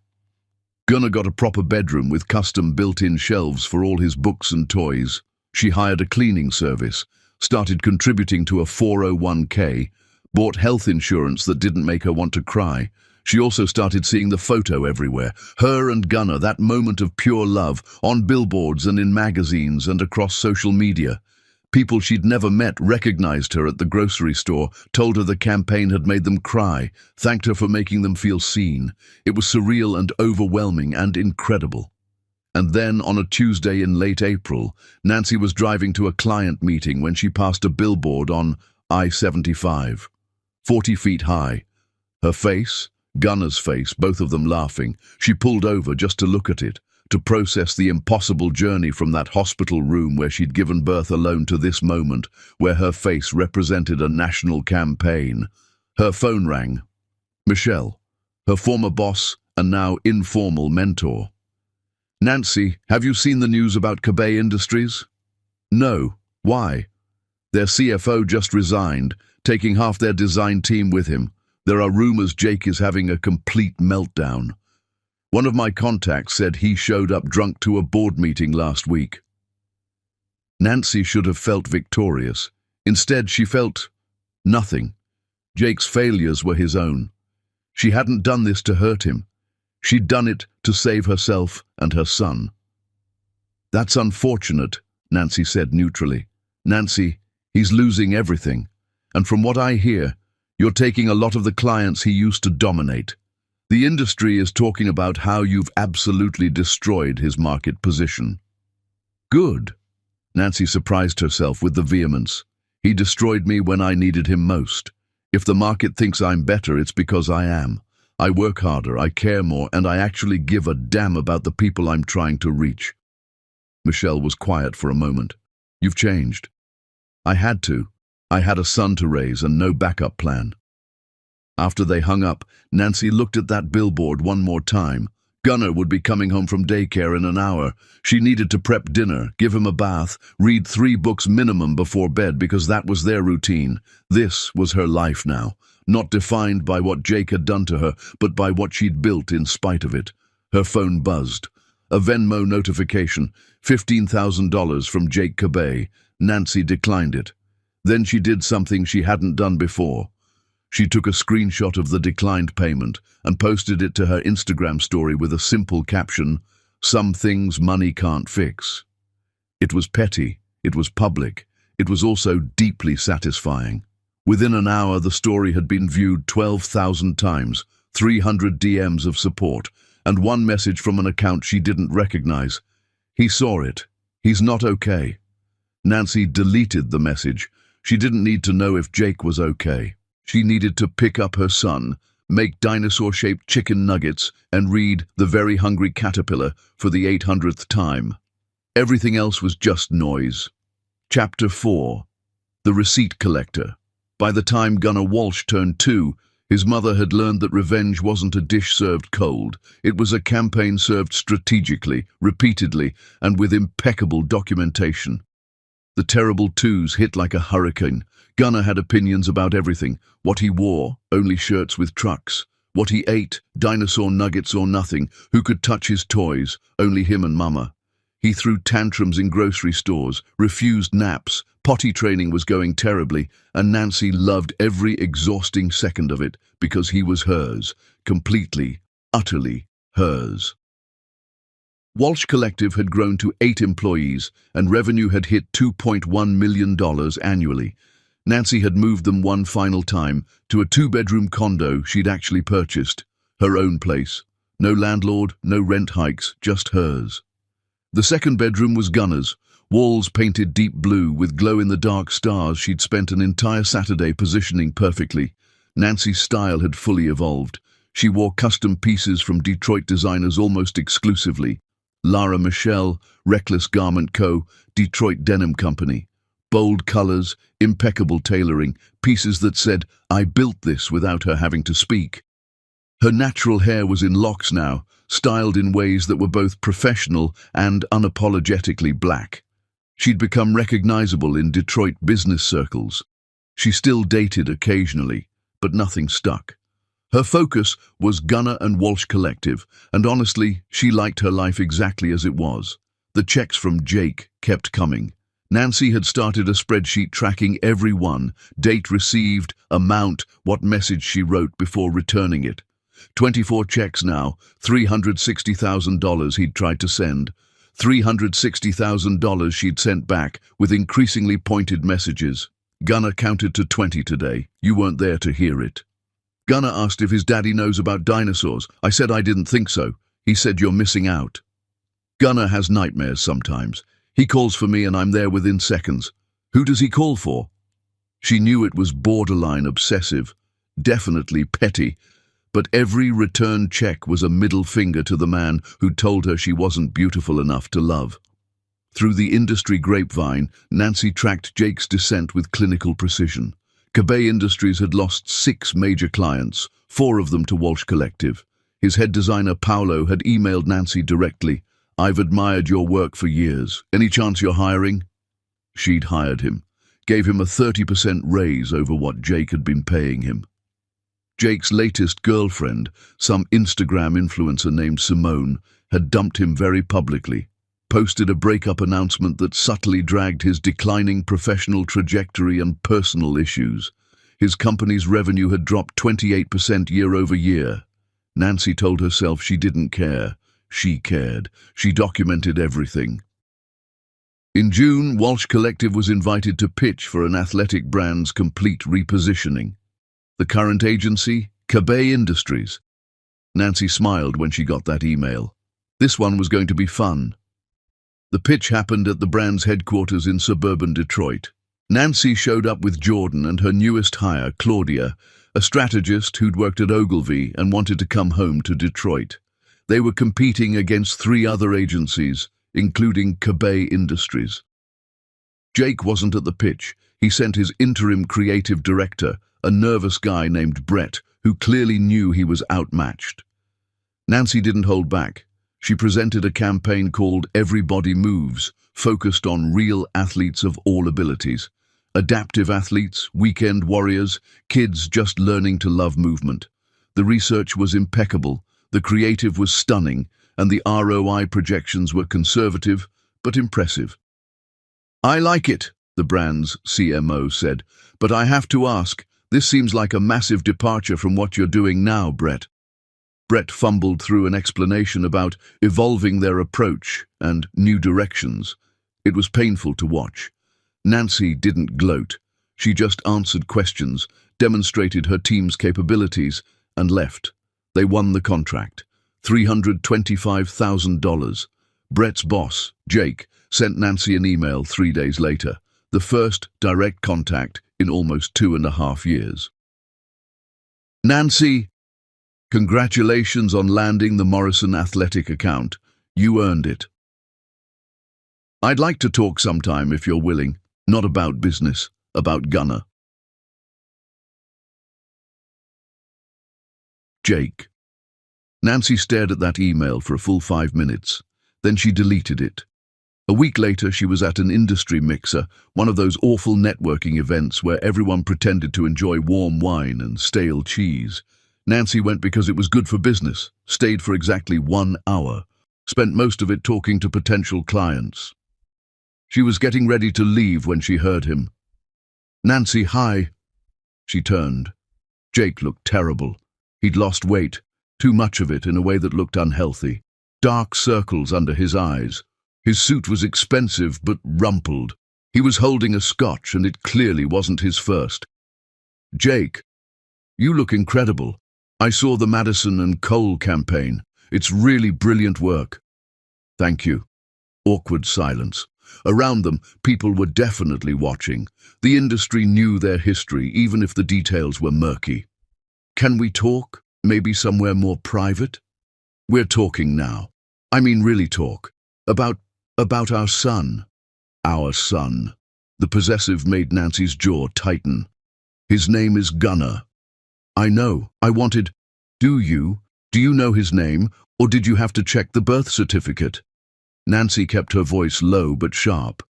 Gunnar got a proper bedroom with custom built-in shelves for all his books and toys. She hired a cleaning service, started contributing to a 401k, bought health insurance that didn't make her want to cry. She also started seeing the photo everywhere, her and Gunnar, that moment of pure love, on billboards and in magazines and across social media. People she'd never met recognized her at the grocery store, told her the campaign had made them cry, thanked her for making them feel seen. It was surreal and overwhelming and incredible. And then, on a Tuesday in late April, Nancy was driving to a client meeting when she passed a billboard on I-75, 40 feet high. Her face, Gunnar's face, both of them laughing. She pulled over just to look at it, to process the impossible journey from that hospital room where she'd given birth alone to this moment, where her face represented a national campaign. Her phone rang. Michelle, her former boss and now informal mentor. Nancy, have you seen the news about Cabay Industries? No. Why? Their CFO just resigned, taking half their design team with him. There are rumors Jake is having a complete meltdown. One of my contacts said he showed up drunk to a board meeting last week. Nancy should have felt victorious. Instead, she felt nothing. Jake's failures were his own. She hadn't done this to hurt him. She'd done it to save herself and her son. That's unfortunate, Nancy said neutrally. Nancy, he's losing everything. And from what I hear, you're taking a lot of the clients he used to dominate. The industry is talking about how you've absolutely destroyed his market position. Good. Nancy surprised herself with the vehemence. He destroyed me when I needed him most. If the market thinks I'm better, it's because I am. I work harder, I care more, and I actually give a damn about the people I'm trying to reach. Michelle was quiet for a moment. You've changed. I had to. I had a son to raise and no backup plan. After they hung up, Nancy looked at that billboard one more time. Gunnar would be coming home from daycare in an hour. She needed to prep dinner, give him a bath, read 3 books minimum before bed because that was their routine. This was her life now, not defined by what Jake had done to her, but by what she'd built in spite of it. Her phone buzzed. A Venmo notification, $15,000 from Jake Cabay. Nancy declined it. Then she did something she hadn't done before. She took a screenshot of the declined payment and posted it to her Instagram story with a simple caption, "Some things money can't fix." It was petty, it was public, it was also deeply satisfying. Within an hour, the story had been viewed 12,000 times, 300 DMs of support, and one message from an account she didn't recognize. He saw it. He's not okay. Nancy deleted the message. She didn't need to know if Jake was okay. She needed to pick up her son, make dinosaur-shaped chicken nuggets, and read The Very Hungry Caterpillar for the 800th time. Everything else was just noise. Chapter 4. The Receipt Collector. By the time Gunnar Walsh turned 2, his mother had learned that revenge wasn't a dish served cold. It was a campaign served strategically, repeatedly, and with impeccable documentation. The terrible twos hit like a hurricane. Gunnar had opinions about everything. What he wore, only shirts with trucks. What he ate, dinosaur nuggets or nothing. Who could touch his toys, only him and Mama. He threw tantrums in grocery stores, refused naps, potty training was going terribly, and Nancy loved every exhausting second of it because he was hers, completely, utterly hers. Walsh Collective had grown to 8 employees, and revenue had hit $2.1 million annually. Nancy had moved them one final time to a 2-bedroom condo she'd actually purchased. Her own place. No landlord, no rent hikes, just hers. The second bedroom was Gunnar's, walls painted deep blue with glow-in-the-dark stars she'd spent an entire Saturday positioning perfectly. Nancy's style had fully evolved. She wore custom pieces from Detroit designers almost exclusively. Lara Michelle, Reckless Garment Co., Detroit Denim Company. Bold colors, impeccable tailoring, pieces that said, "I built this," without her having to speak. Her natural hair was in locks now, styled in ways that were both professional and unapologetically black. She'd become recognizable in Detroit business circles. She still dated occasionally, but nothing stuck. Her focus was Gunnar and Walsh Collective, and honestly, she liked her life exactly as it was. The checks from Jake kept coming. Nancy had started a spreadsheet tracking every one, date received, amount, what message she wrote before returning it. 24 checks now, $360,000 he'd tried to send. $360,000 she'd sent back, with increasingly pointed messages. Gunnar counted to 20 today. You weren't there to hear it. Gunnar asked if his daddy knows about dinosaurs. I said I didn't think so. He said you're missing out. Gunnar has nightmares sometimes. He calls for me and I'm there within seconds. Who does he call for? She knew it was borderline obsessive, definitely petty, but every return check was a middle finger to the man who'd told her she wasn't beautiful enough to love. Through the industry grapevine, Nancy tracked Jake's descent with clinical precision. Cabay Industries had lost 6 major clients, 4 of them to Walsh Collective. His head designer Paolo had emailed Nancy directly. "I've admired your work for years. Any chance you're hiring?" She'd hired him, gave him a 30% raise over what Jake had been paying him. Jake's latest girlfriend, some Instagram influencer named Simone, had dumped him very publicly, posted a breakup announcement that subtly dragged his declining professional trajectory and personal issues. His company's revenue had dropped 28% year over year. Nancy told herself she didn't care. She cared. She documented everything. In June, Walsh Collective was invited to pitch for an athletic brand's complete repositioning. The current agency, Cabay Industries. Nancy smiled when she got that email. This one was going to be fun. The pitch happened at the brand's headquarters in suburban Detroit. Nancy showed up with Jordan and her newest hire, Claudia, a strategist who'd worked at Ogilvy and wanted to come home to Detroit. They were competing against 3 other agencies, including Cabay Industries. Jake wasn't at the pitch. He sent his interim creative director, a nervous guy named Brett, who clearly knew he was outmatched. Nancy didn't hold back. She presented a campaign called Everybody Moves, focused on real athletes of all abilities. Adaptive athletes, weekend warriors, kids just learning to love movement. The research was impeccable, the creative was stunning, and the ROI projections were conservative but impressive. "I like it," the brand's CMO said, "but I have to ask, this seems like a massive departure from what you're doing now, Brett." Brett fumbled through an explanation about evolving their approach and new directions. It was painful to watch. Nancy didn't gloat. She just answered questions, demonstrated her team's capabilities, and left. They won the contract. $325,000. Brett's boss, Jake, sent Nancy an email 3 days later, the first direct contact in almost 2.5 years. "Nancy, congratulations on landing the Morrison Athletic account. You earned it. I'd like to talk sometime if you're willing, not about business, about Gunnar." Jake. Nancy stared at that email for a full 5 minutes. Then she deleted it. A week later, she was at an industry mixer, one of those awful networking events where everyone pretended to enjoy warm wine and stale cheese. Nancy went because it was good for business, stayed for exactly 1 hour, spent most of it talking to potential clients. She was getting ready to leave when she heard him. "Nancy, hi." She turned. Jake looked terrible. He'd lost weight, too much of it in a way that looked unhealthy. Dark circles under his eyes. His suit was expensive but rumpled. He was holding a scotch and it clearly wasn't his first. "Jake, you look incredible. I saw the Madison and Cole campaign. It's really brilliant work." "Thank you." Awkward silence. Around them, people were definitely watching. The industry knew their history, even if the details were murky. "Can we talk?" Maybe somewhere more private? We're talking now. I mean really talk. About our son. Our son. The possessive made Nancy's jaw tighten. His name is Gunnar. I know. I wanted... Do you know his name, or did you have to check the birth certificate? Nancy kept her voice low but sharp.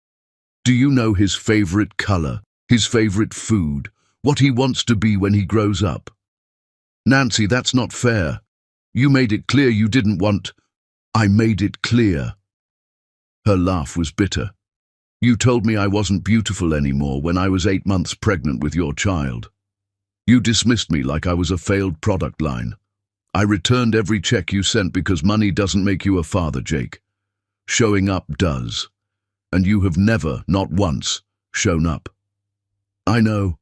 Do you know his favorite color, his favorite food, what he wants to be when he grows up? Nancy, that's not fair. You made it clear you didn't want... I made it clear. Her laugh was bitter. You told me I wasn't beautiful anymore when I was 8 months pregnant with your child. You dismissed me like I was a failed product line. I returned every check you sent because money doesn't make you a father, Jake. Showing up does. And you have never, not once, shown up. I know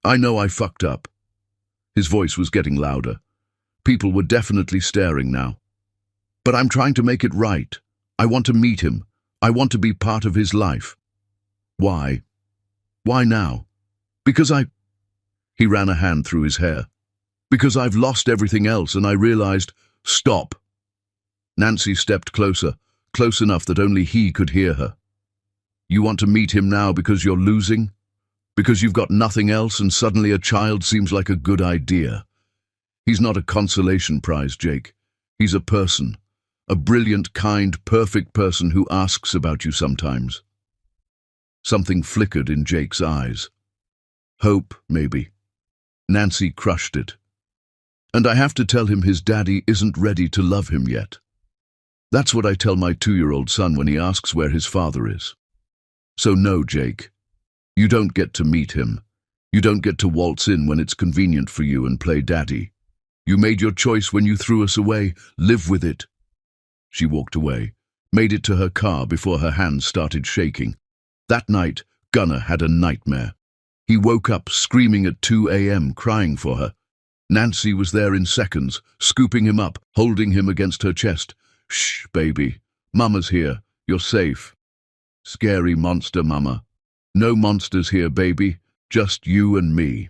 I fucked up. His voice was getting louder. People were definitely staring now. But I'm trying to make it right. I want to meet him. I want to be part of his life. Why? Why now? Because He ran a hand through his hair. Because I've lost everything else and I realized, stop. Nancy stepped closer, close enough that only he could hear her. You want to meet him now because you're losing? Because you've got nothing else and suddenly a child seems like a good idea? He's not a consolation prize, Jake. He's a person. A brilliant, kind, perfect person who asks about you sometimes. Something flickered in Jake's eyes. Hope, maybe. Nancy crushed it. And I have to tell him his daddy isn't ready to love him yet. That's what I tell my 2-year-old son when he asks where his father is. So no, Jake. You don't get to meet him. You don't get to waltz in when it's convenient for you and play daddy. You made your choice when you threw us away. Live with it. She walked away, made it to her car before her hands started shaking. That night, Gunnar had a nightmare. He woke up screaming at 2 a.m., crying for her. Nancy was there in seconds, scooping him up, holding him against her chest. Shh, baby. Mama's here. You're safe. Scary monster, Mama. No monsters here, baby. Just you and me.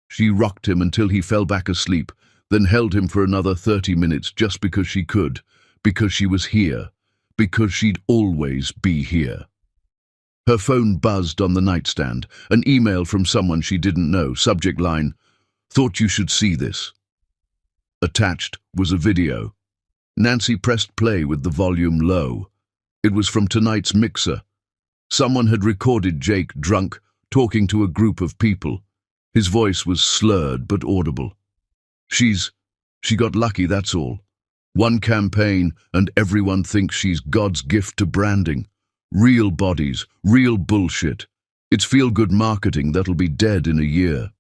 She rocked him until he fell back asleep, then held him for another 30 minutes just because she could, because she was here, because she'd always be here. Her phone buzzed on the nightstand, an email from someone she didn't know, subject line, "Thought you should see this." Attached was a video. Nancy pressed play with the volume low. It was from tonight's mixer. Someone had recorded Jake drunk, talking to a group of people. His voice was slurred but audible. She got lucky, that's all. One campaign and everyone thinks she's God's gift to branding. Real bodies, real bullshit. It's feel-good marketing that'll be dead in a year.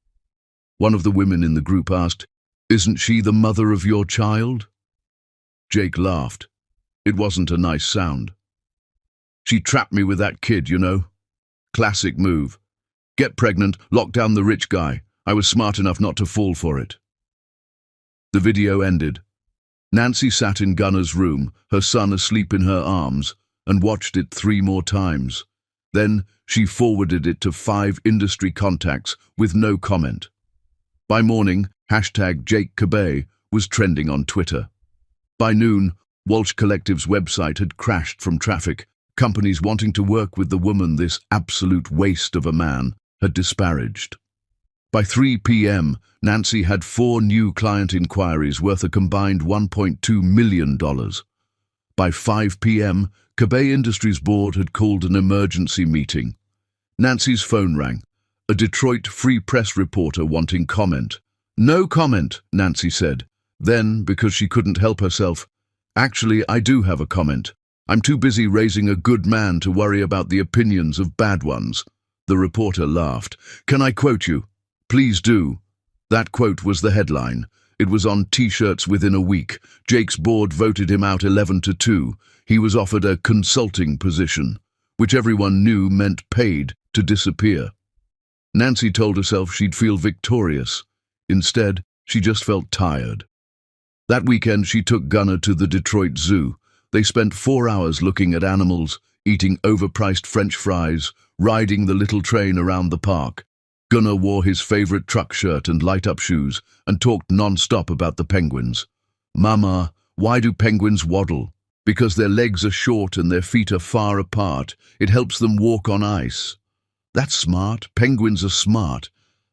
One of the women in the group asked, "Isn't she the mother of your child?" Jake laughed. It wasn't a nice sound. "She trapped me with that kid, you know. Classic move. Get pregnant, lock down the rich guy. I was smart enough not to fall for it." The video ended. Nancy sat in Gunnar's room, her son asleep in her arms, and watched it 3 more times. Then she forwarded it to 5 industry contacts with no comment. By morning, #JakeCabay was trending on Twitter. By noon, Walsh Collective's website had crashed from traffic. Companies wanting to work with the woman this absolute waste of a man had disparaged. By 3 p.m., Nancy had 4 new client inquiries worth a combined $1.2 million. By 5 p.m., Cabay Industries board had called an emergency meeting. Nancy's phone rang. A Detroit Free Press reporter wanting comment. "No comment," Nancy said. Then, because she couldn't help herself, "Actually, I do have a comment. I'm too busy raising a good man to worry about the opinions of bad ones." The reporter laughed. "Can I quote you?" "Please do." That quote was the headline. It was on T-shirts within a week. Jake's board voted him out 11-2. He was offered a consulting position, which everyone knew meant paid to disappear. Nancy told herself she'd feel victorious. Instead, she just felt tired. That weekend, she took Gunnar to the Detroit Zoo. They spent 4 hours looking at animals, eating overpriced French fries, riding the little train around the park. Gunnar wore his favorite truck shirt and light-up shoes and talked non-stop about the penguins. "Mama, why do penguins waddle? Because their legs are short and their feet are far apart. It helps them walk on ice." "That's smart. Penguins are smart."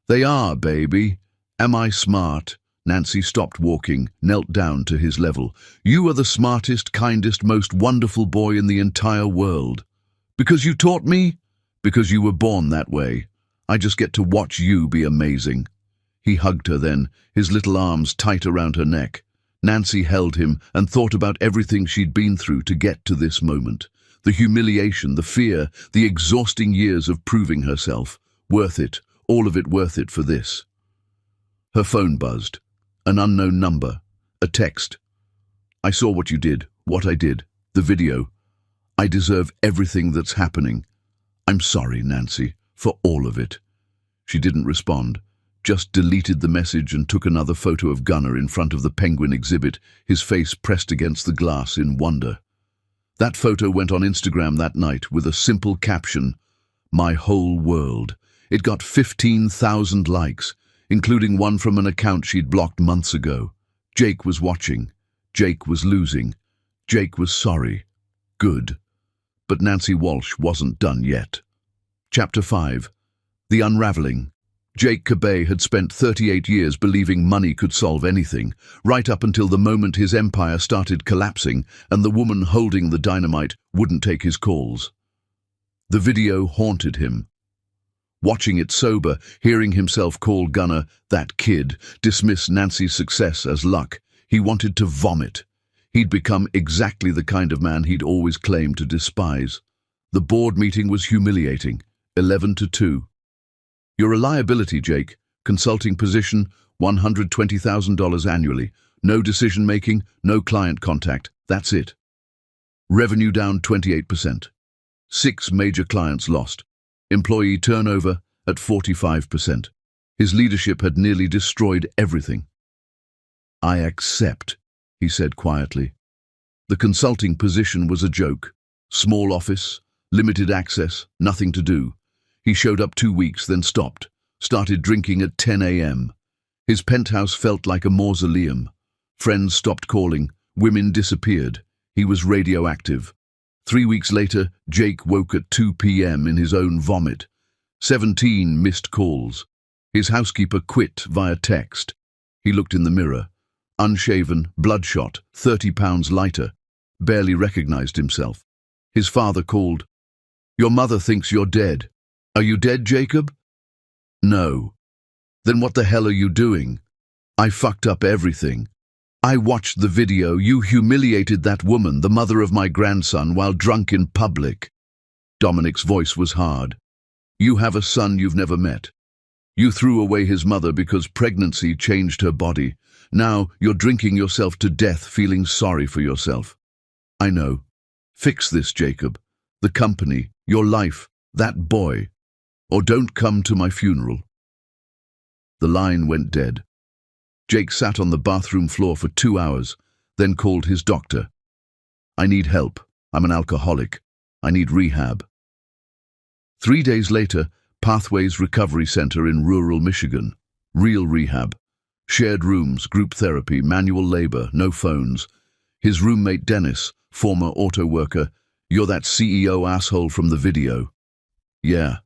"They are, baby." "Am I smart?" Nancy stopped walking, knelt down to his level. "You are the smartest, kindest, most wonderful boy in the entire world." "Because you taught me?" "Because you were born that way. I just get to watch you be amazing." He hugged her then, his little arms tight around her neck. Nancy held him and thought about everything she'd been through to get to this moment. The humiliation, the fear, the exhausting years of proving herself. Worth it, all of it worth it for this. Her phone buzzed. An unknown number. A text. "I saw what you did, what I did, the video. I deserve everything that's happening. I'm sorry, Nancy, for all of it." She didn't respond, just deleted the message and took another photo of Gunnar in front of the penguin exhibit, his face pressed against the glass in wonder. That photo went on Instagram that night with a simple caption, "My whole world." It got 15,000 likes, including one from an account she'd blocked months ago. Jake was watching. Jake was losing. Jake was sorry. Good. But Nancy Walsh wasn't done yet. Chapter 5. The Unraveling. Jake Cabay had spent 38 years believing money could solve anything, right up until the moment his empire started collapsing and the woman holding the dynamite wouldn't take his calls. The video haunted him. Watching it sober, hearing himself call Gunnar "that kid," dismiss Nancy's success as luck, he wanted to vomit. He'd become exactly the kind of man he'd always claimed to despise. The board meeting was humiliating. 11-2. "You're a liability, Jake. Consulting position, $120,000 annually. No decision-making, no client contact. That's it. Revenue down 28%. 6 major clients lost. Employee turnover at 45%. His leadership had nearly destroyed everything." "I accept," he said quietly. The consulting position was a joke. Small office, limited access, nothing to do. He showed up 2 weeks, then stopped. Started drinking at 10 a.m. His penthouse felt like a mausoleum. Friends stopped calling. Women disappeared. He was radioactive. 3 weeks later, Jake woke at 2 p.m. in his own vomit. 17 missed calls. His housekeeper quit via text. He looked in the mirror. Unshaven, bloodshot, 30 pounds lighter. Barely recognized himself. His father called. "Your mother thinks you're dead." "Are you dead, Jacob?" "No." "Then what the hell are you doing?" "I fucked up everything. I watched the video. You humiliated that woman, the mother of my grandson, while drunk in public." Dominic's voice was hard. "You have a son you've never met. You threw away his mother because pregnancy changed her body. Now you're drinking yourself to death, feeling sorry for yourself." "I know. Fix this, Jacob. The company, your life, that boy. Or don't come to my funeral." The line went dead. Jake sat on the bathroom floor for 2 hours, then called his doctor. "I need help. I'm an alcoholic. I need rehab." 3 days later, Pathways Recovery Center in rural Michigan. Real rehab. Shared rooms, group therapy, manual labor, no phones. His roommate Dennis, former auto worker, "You're that CEO asshole from the video." "Yeah."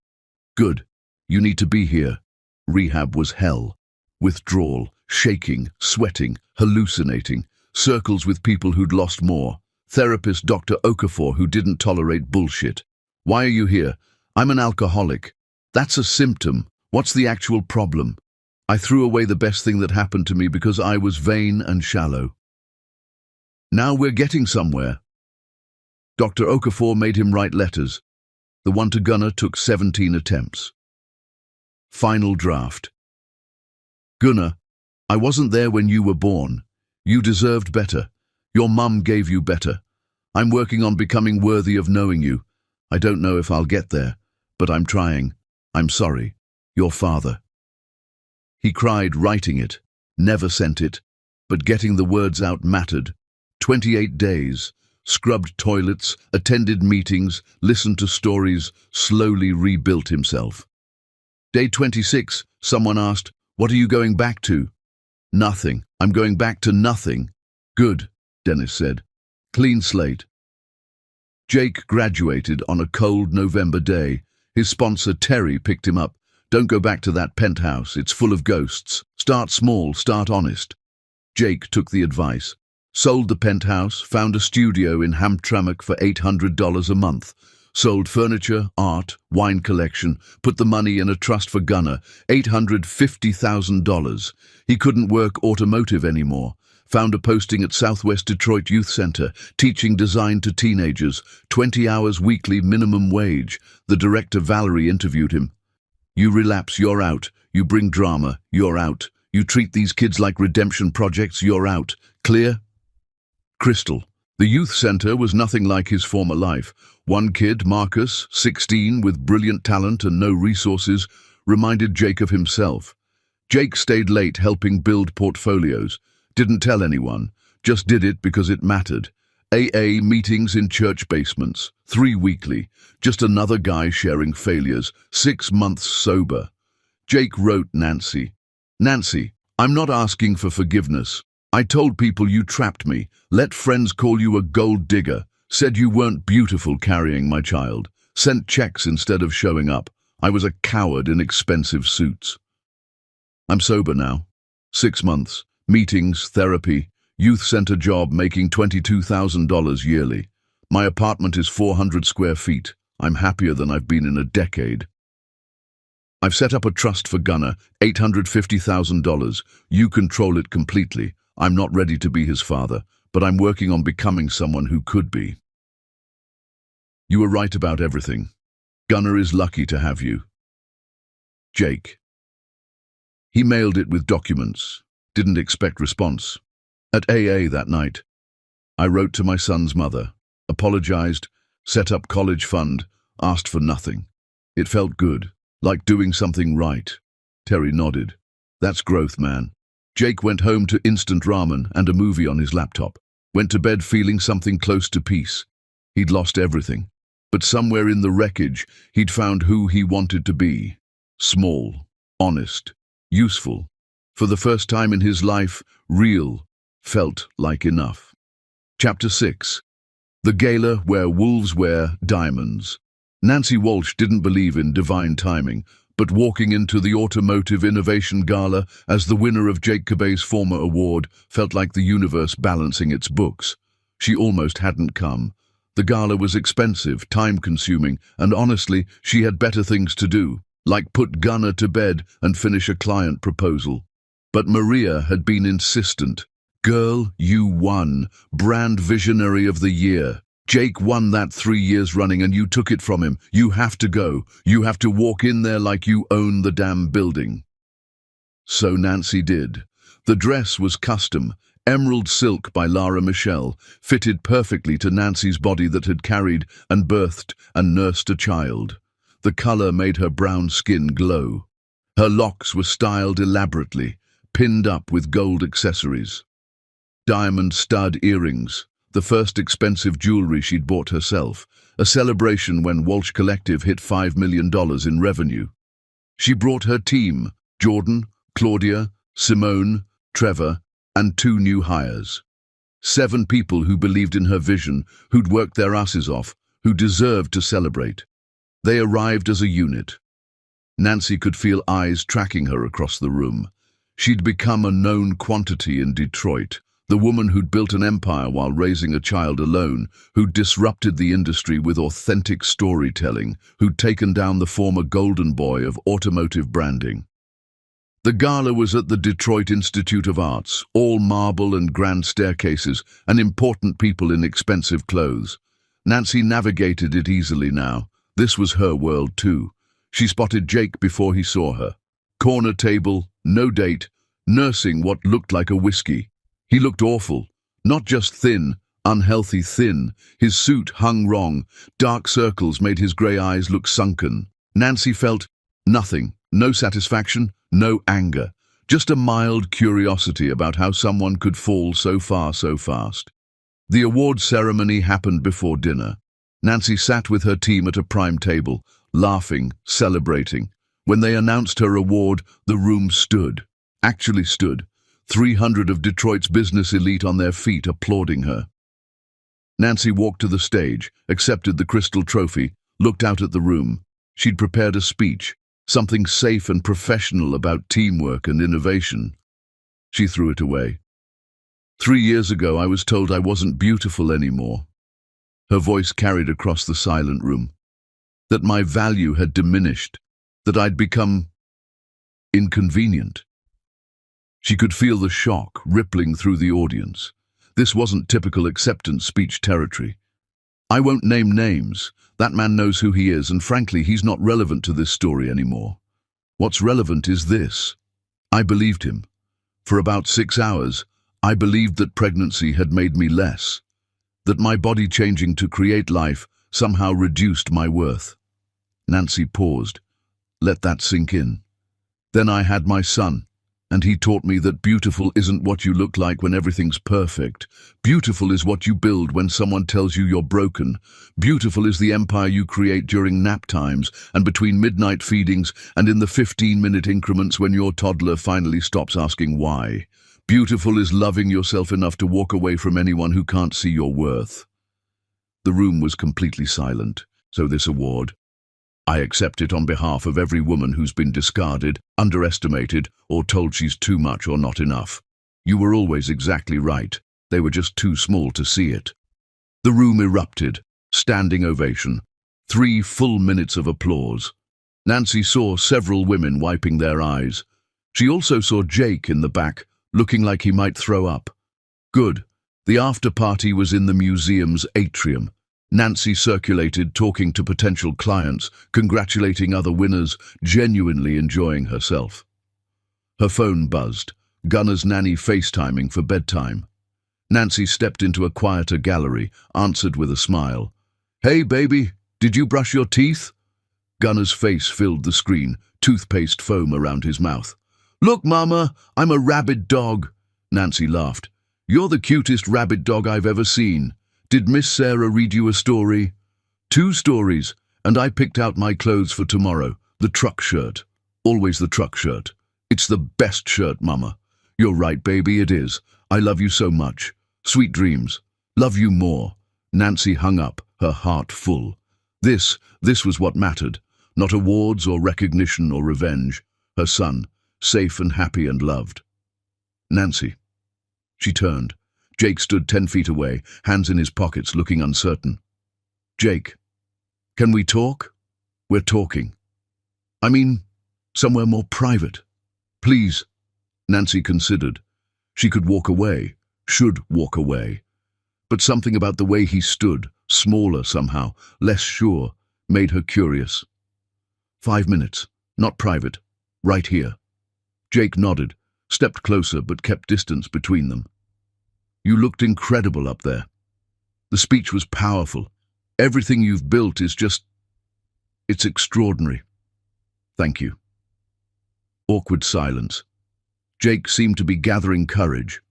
"Good. You need to be here." Rehab was hell. Withdrawal, shaking, sweating, hallucinating, circles with people who'd lost more. Therapist Dr. Okafor who didn't tolerate bullshit. "Why are you here?" "I'm an alcoholic." "That's a symptom. What's the actual problem?" "I threw away the best thing that happened to me because I was vain and shallow." "Now we're getting somewhere." Dr. Okafor made him write letters. The one to Gunnar took 17 attempts. Final draft. "Gunnar, I wasn't there when you were born. You deserved better. Your mum gave you better. I'm working on becoming worthy of knowing you. I don't know if I'll get there, but I'm trying. I'm sorry. Your father." He cried writing it, never sent it, but getting the words out mattered. 28 days, scrubbed toilets, attended meetings, listened to stories, slowly rebuilt himself. Day 26, someone asked, "What are you going back to?" "Nothing. I'm going back to nothing." "Good," Dennis said. "Clean slate." Jake graduated on a cold November day. His sponsor, Terry, picked him up. "Don't go back to that penthouse. It's full of ghosts. Start small, start honest." Jake took the advice. Sold the penthouse, found a studio in Hamtramck for $800 a month. Sold furniture, art, wine collection, put the money in a trust for Gunnar, $850,000. He couldn't work automotive anymore. Found a posting at Southwest Detroit Youth Center, teaching design to teenagers, 20 hours weekly minimum wage. The director, Valerie, interviewed him. "You relapse, you're out. You bring drama, you're out. You treat these kids like redemption projects, you're out. Clear?" Crystal. The youth center was nothing like his former life. One kid, Marcus, 16, with brilliant talent and no resources, reminded Jake of himself. Jake stayed late helping build portfolios. Didn't tell anyone, just did it because it mattered. AA meetings in church basements, 3 weekly. Just another guy sharing failures, 6 months sober. Jake wrote Nancy. "Nancy, I'm not asking for forgiveness. I told people you trapped me, let friends call you a gold digger, said you weren't beautiful carrying my child, sent checks instead of showing up. I was a coward in expensive suits. I'm sober now. 6 months, meetings, therapy, youth center job making $22,000 yearly. My apartment is 400 square feet. I'm happier than I've been in a decade. I've set up a trust for Gunnar, $850,000. You control it completely. I'm not ready to be his father, but I'm working on becoming someone who could be. You were right about everything. Gunnar is lucky to have you. Jake." He mailed it with documents. Didn't expect response. At AA that night, I wrote to my son's mother, apologized, set up college fund, asked for nothing. It felt good, like doing something right. Terry nodded. "That's growth, man." Jake went home to instant ramen and a movie on his laptop. Went to bed feeling something close to peace. He'd lost everything, but somewhere in the wreckage, he'd found who he wanted to be. Small, honest, useful. For the first time in his life, real, felt like enough. Chapter 6. The gala where wolves wear diamonds. Nancy Walsh didn't believe in divine timing, but walking into the Automotive Innovation Gala as the winner of Jake Cabey's former award felt like the universe balancing its books. She almost hadn't come. The gala was expensive, time-consuming, and honestly, she had better things to do, like put Gunnar to bed and finish a client proposal. But Maria had been insistent. "Girl, you won. Brand Visionary of the Year. Jake won that 3 years running and you took it from him. You have to go. You have to walk in there like you own the damn building." So Nancy did. The dress was custom, emerald silk by Lara Michelle, fitted perfectly to Nancy's body that had carried and birthed and nursed a child. The color made her brown skin glow. Her locks were styled elaborately, pinned up with gold accessories. Diamond stud earrings, the first expensive jewelry she'd bought herself, a celebration when Walsh Collective hit $5 million in revenue. She brought her team, Jordan, Claudia, Simone, Trevor, and 2 new hires. 7 people who believed in her vision, who'd worked their asses off, who deserved to celebrate. They arrived as a unit. Nancy could feel eyes tracking her across the room. She'd become a known quantity in Detroit. The woman who'd built an empire while raising a child alone, who'd disrupted the industry with authentic storytelling, who'd taken down the former golden boy of automotive branding. The gala was at the Detroit Institute of Arts, all marble and grand staircases, and important people in expensive clothes. Nancy navigated it easily now. This was her world too. She spotted Jake before he saw her. Corner table, no date, nursing what looked like a whiskey. He looked awful, not just thin, unhealthy thin. His suit hung wrong, dark circles made his grey eyes look sunken. Nancy felt nothing, no satisfaction, no anger, just a mild curiosity about how someone could fall so far so fast. The award ceremony happened before dinner. Nancy sat with her team at a prime table, laughing, celebrating. When they announced her award, the room stood. Actually stood. 300 of Detroit's business elite on their feet applauding her. Nancy walked to the stage, accepted the crystal trophy, looked out at the room. She'd prepared a speech, something safe and professional about teamwork and innovation. She threw it away. 3 years ago, I was told I wasn't beautiful anymore. Her voice carried across the silent room. That my value had diminished, that I'd become inconvenient. She could feel the shock rippling through the audience. This wasn't typical acceptance speech territory. I won't name names. That man knows who he is, and frankly, he's not relevant to this story anymore. What's relevant is this. I believed him. For about 6 hours, I believed that pregnancy had made me less, that my body changing to create life somehow reduced my worth. Nancy paused. Let that sink in. Then I had my son, and he taught me that beautiful isn't what you look like when everything's perfect. Beautiful is what you build when someone tells you you're broken. Beautiful is the empire you create during nap times and between midnight feedings and in the 15-minute increments when your toddler finally stops asking why. Beautiful is loving yourself enough to walk away from anyone who can't see your worth. The room was completely silent, so this award, I accept it on behalf of every woman who's been discarded, underestimated, or told she's too much or not enough. You were always exactly right. They were just too small to see it. The room erupted. Standing ovation. 3 full minutes of applause. Nancy saw several women wiping their eyes. She also saw Jake in the back, looking like he might throw up. Good. The after party was in the museum's atrium. Nancy circulated, talking to potential clients, congratulating other winners, genuinely enjoying herself. Her phone buzzed. Gunner's nanny FaceTiming for bedtime. Nancy stepped into a quieter gallery, answered with a smile. Hey, baby, did you brush your teeth? Gunner's face filled the screen, toothpaste foam around his mouth. Look, Mama, I'm a rabid dog. Nancy laughed. You're the cutest rabid dog I've ever seen. Did Miss Sarah read you a story? 2 stories, and I picked out my clothes for tomorrow. The truck shirt. Always the truck shirt. It's the best shirt, Mama. You're right, baby, it is. I love you so much. Sweet dreams. Love you more. Nancy hung up, her heart full. This was what mattered. Not awards or recognition or revenge. Her son, safe and happy and loved. Nancy. She turned. Jake stood 10 feet away, hands in his pockets, looking uncertain. Jake, can we talk? We're talking. I mean, somewhere more private. Please. Nancy considered. She could walk away, should walk away. But something about the way he stood, smaller somehow, less sure, made her curious. 5 minutes, not private, right here. Jake nodded, stepped closer but kept distance between them. You looked incredible up there. The speech was powerful. Everything you've built is just... it's extraordinary. Thank you. Awkward silence. Jake seemed to be gathering courage.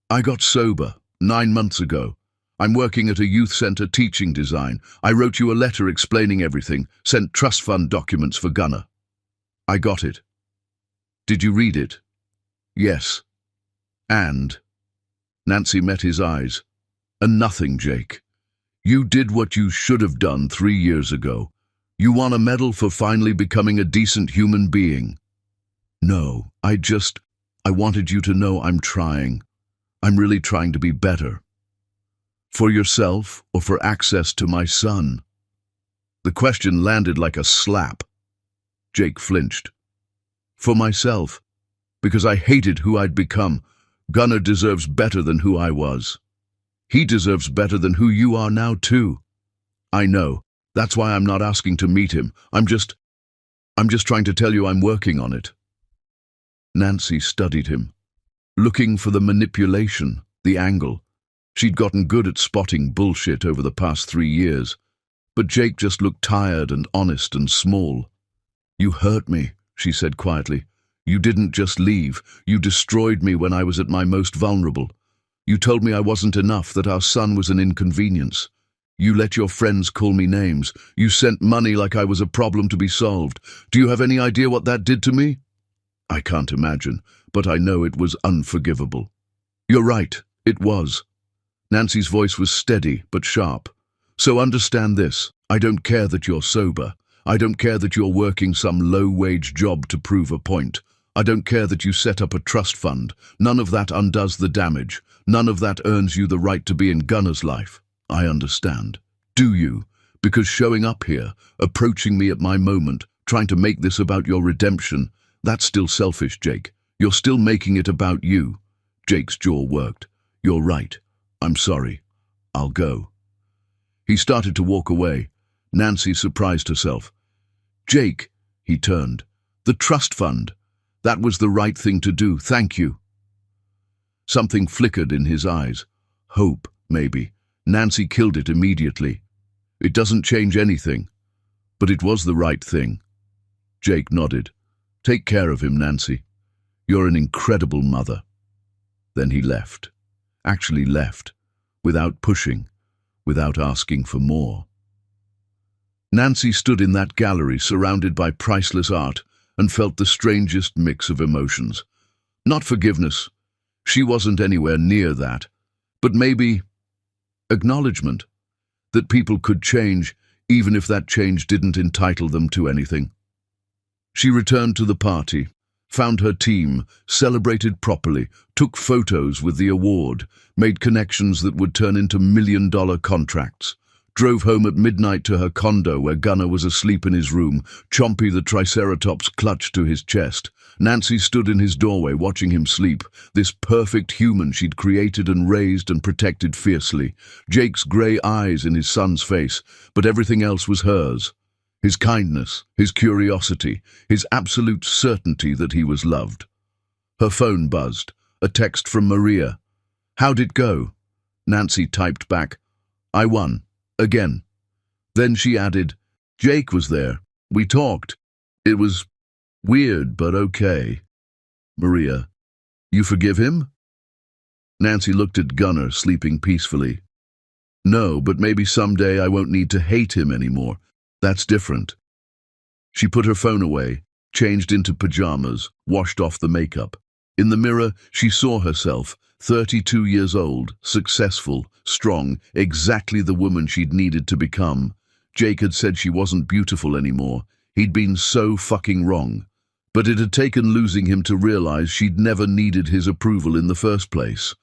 I got sober 9 months ago. I'm working at a youth center teaching design. I wrote you a letter explaining everything, sent trust fund documents for Gunner. I got it. Did you read it? Yes. And... Nancy met his eyes. And nothing, Jake. You did what you should have done 3 years ago. You won a medal for finally becoming a decent human being. No, I wanted you to know I'm trying. I'm really trying to be better. For yourself or for access to my son? The question landed like a slap. Jake flinched. For myself, because I hated who I'd become. Gunner deserves better than who I was. He deserves better than who you are now, too. I know. That's why I'm not asking to meet him. I'm just trying to tell you I'm working on it. Nancy studied him, looking for the manipulation, the angle. She'd gotten good at spotting bullshit over the past 3 years. But Jake just looked tired and honest and small. You hurt me, she said quietly. You didn't just leave. You destroyed me when I was at my most vulnerable. You told me I wasn't enough, that our son was an inconvenience. You let your friends call me names. You sent money like I was a problem to be solved. Do you have any idea what that did to me? I can't imagine, but I know it was unforgivable. You're right, it was. Nancy's voice was steady but sharp. So understand this. I don't care that you're sober. I don't care that you're working some low-wage job to prove a point. I don't care that you set up a trust fund. None of that undoes the damage. None of that earns you the right to be in Gunner's life. I understand. Do you? Because showing up here, approaching me at my moment, trying to make this about your redemption, that's still selfish, Jake. You're still making it about you. Jake's jaw worked. You're right. I'm sorry. I'll go. He started to walk away. Nancy surprised herself. Jake, he turned. The trust fund. That was the right thing to do. Thank you. Something flickered in his eyes. Hope, maybe. Nancy killed it immediately. It doesn't change anything. But it was the right thing. Jake nodded. Take care of him, Nancy. You're an incredible mother. Then he left. Actually left. Without pushing. Without asking for more. Nancy stood in that gallery surrounded by priceless art and felt the strangest mix of emotions. Not forgiveness. She wasn't anywhere near that. But maybe acknowledgement that people could change even if that change didn't entitle them to anything. She returned to the party, found her team, celebrated properly, took photos with the award, made connections that would turn into million-dollar contracts, drove home at midnight to her condo where Gunner was asleep in his room, Chompy the Triceratops clutched to his chest. Nancy stood in his doorway watching him sleep, this perfect human she'd created and raised and protected fiercely, Jake's grey eyes in his son's face, but everything else was hers. His kindness, his curiosity, his absolute certainty that he was loved. Her phone buzzed, a text from Maria. How'd it go? Nancy typed back, I won. Again. Then she added, Jake was there. We talked. It was weird, but okay. Maria, you forgive him? Nancy looked at Gunner, sleeping peacefully. No, but maybe someday I won't need to hate him anymore. That's different. She put her phone away, changed into pajamas, washed off the makeup. In the mirror, she saw herself, 32 years old, successful, strong, exactly the woman she'd needed to become. Jake had said she wasn't beautiful anymore. He'd been so fucking wrong. But it had taken losing him to realize she'd never needed his approval in the first place.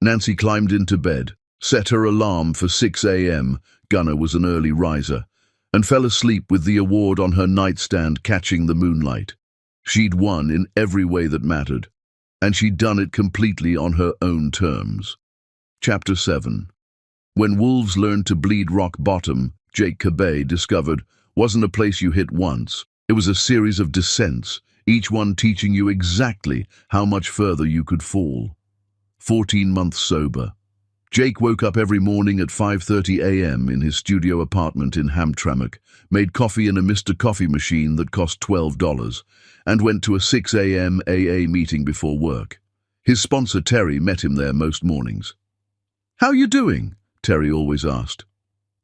Nancy climbed into bed, set her alarm for 6 a.m., Gunner was an early riser, and fell asleep with the award on her nightstand catching the moonlight. She'd won in every way that mattered, and she'd done it completely on her own terms. Chapter 7. When wolves learned to bleed rock bottom, Jake Cabay discovered, wasn't a place you hit once. It was a series of descents, each one teaching you exactly how much further you could fall. 14 months sober. Jake woke up every morning at 5:30 a.m. in his studio apartment in Hamtramck, made coffee in a Mr. Coffee machine that cost $12, and went to a 6 a.m. AA meeting before work. His sponsor Terry met him there most mornings. How you doing? Terry always asked.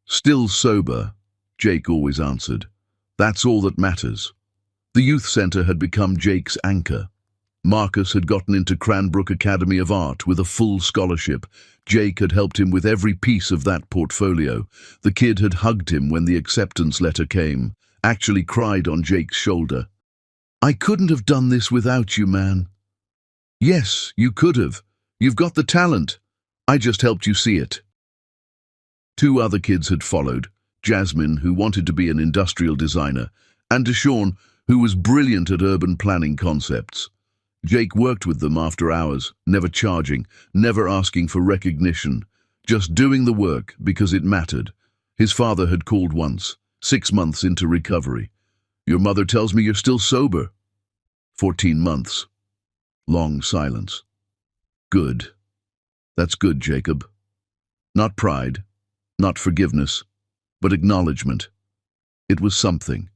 Still sober, Jake always answered. That's all that matters. The youth center had become Jake's anchor. Marcus had gotten into Cranbrook Academy of Art with a full scholarship. Jake had helped him with every piece of that portfolio. The kid had hugged him when the acceptance letter came, actually cried on Jake's shoulder. I couldn't have done this without you, man. Yes, you could have. You've got the talent. I just helped you see it. 2 other kids had followed, Jasmine, who wanted to be an industrial designer, and Deshawn, who was brilliant at urban planning concepts. Jake worked with them after hours, never charging, never asking for recognition, just doing the work because it mattered. His father had called once, 6 months into recovery. Your mother tells me you're still sober. 14 months. Long silence. Good. That's good, Jacob. Not pride, not forgiveness, but acknowledgement. It was something.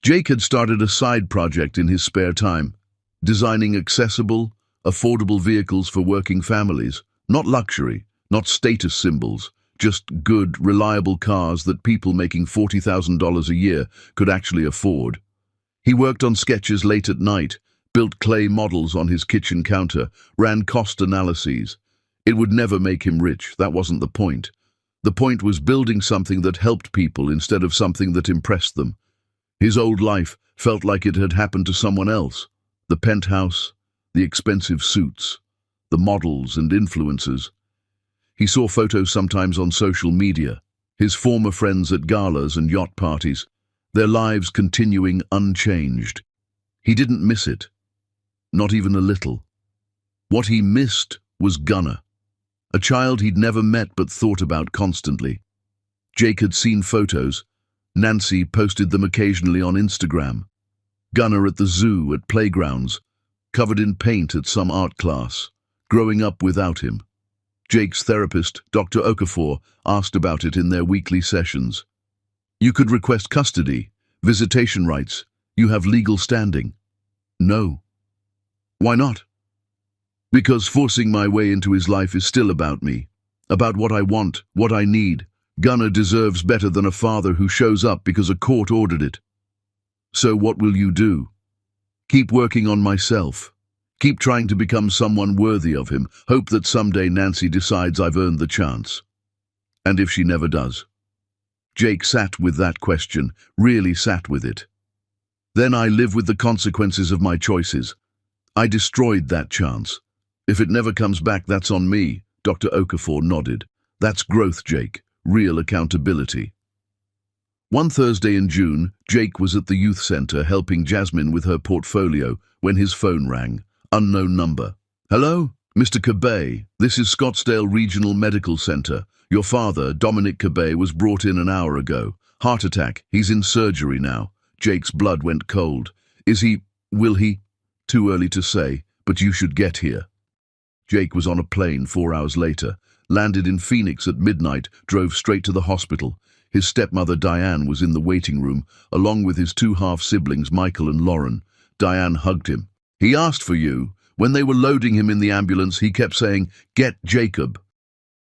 Jake had started a side project in his spare time, designing accessible, affordable vehicles for working families, not luxury, not status symbols, just good, reliable cars that people making $40,000 a year could actually afford. He worked on sketches late at night, built clay models on his kitchen counter, ran cost analyses. It would never make him rich, that wasn't the point. The point was building something that helped people instead of something that impressed them. His old life felt like it had happened to someone else. The penthouse, the expensive suits, the models and influencers. He saw photos sometimes on social media, his former friends at galas and yacht parties, their lives continuing unchanged. He didn't miss it, not even a little. What he missed was Gunnar, a child he'd never met but thought about constantly. Jake had seen photos. Nancy posted them occasionally on Instagram. Gunnar at the zoo, at playgrounds, covered in paint at some art class, growing up without him. Jake's therapist, Dr. Okafor, asked about it in their weekly sessions. You could request custody, visitation rights. You have legal standing. No. Why not? Because forcing my way into his life is still about me, about what I want, what I need. Gunnar deserves better than a father who shows up because a court ordered it. So what will you do? Keep working on myself. Keep trying to become someone worthy of him. Hope that someday Nancy decides I've earned the chance. And if she never does? Jake sat with that question, really sat with it. Then I live with the consequences of my choices. I destroyed that chance. If it never comes back, that's on me. Dr. Okafor nodded. That's growth, Jake. Real accountability. One Thursday in June, Jake was at the youth center helping Jasmine with her portfolio when his phone rang. Unknown number. Hello? Mr. Cabay, this is Scottsdale Regional Medical Center. Your father, Dominic Cabay, was brought in an hour ago. Heart attack. He's in surgery now. Jake's blood went cold. Will he? Too early to say, but you should get here. Jake was on a plane 4 hours later, landed in Phoenix at midnight, drove straight to the hospital. His stepmother Diane was in the waiting room, along with his two half-siblings Michael and Lauren. Diane hugged him. He asked for you. When they were loading him in the ambulance, he kept saying, "Get Jacob."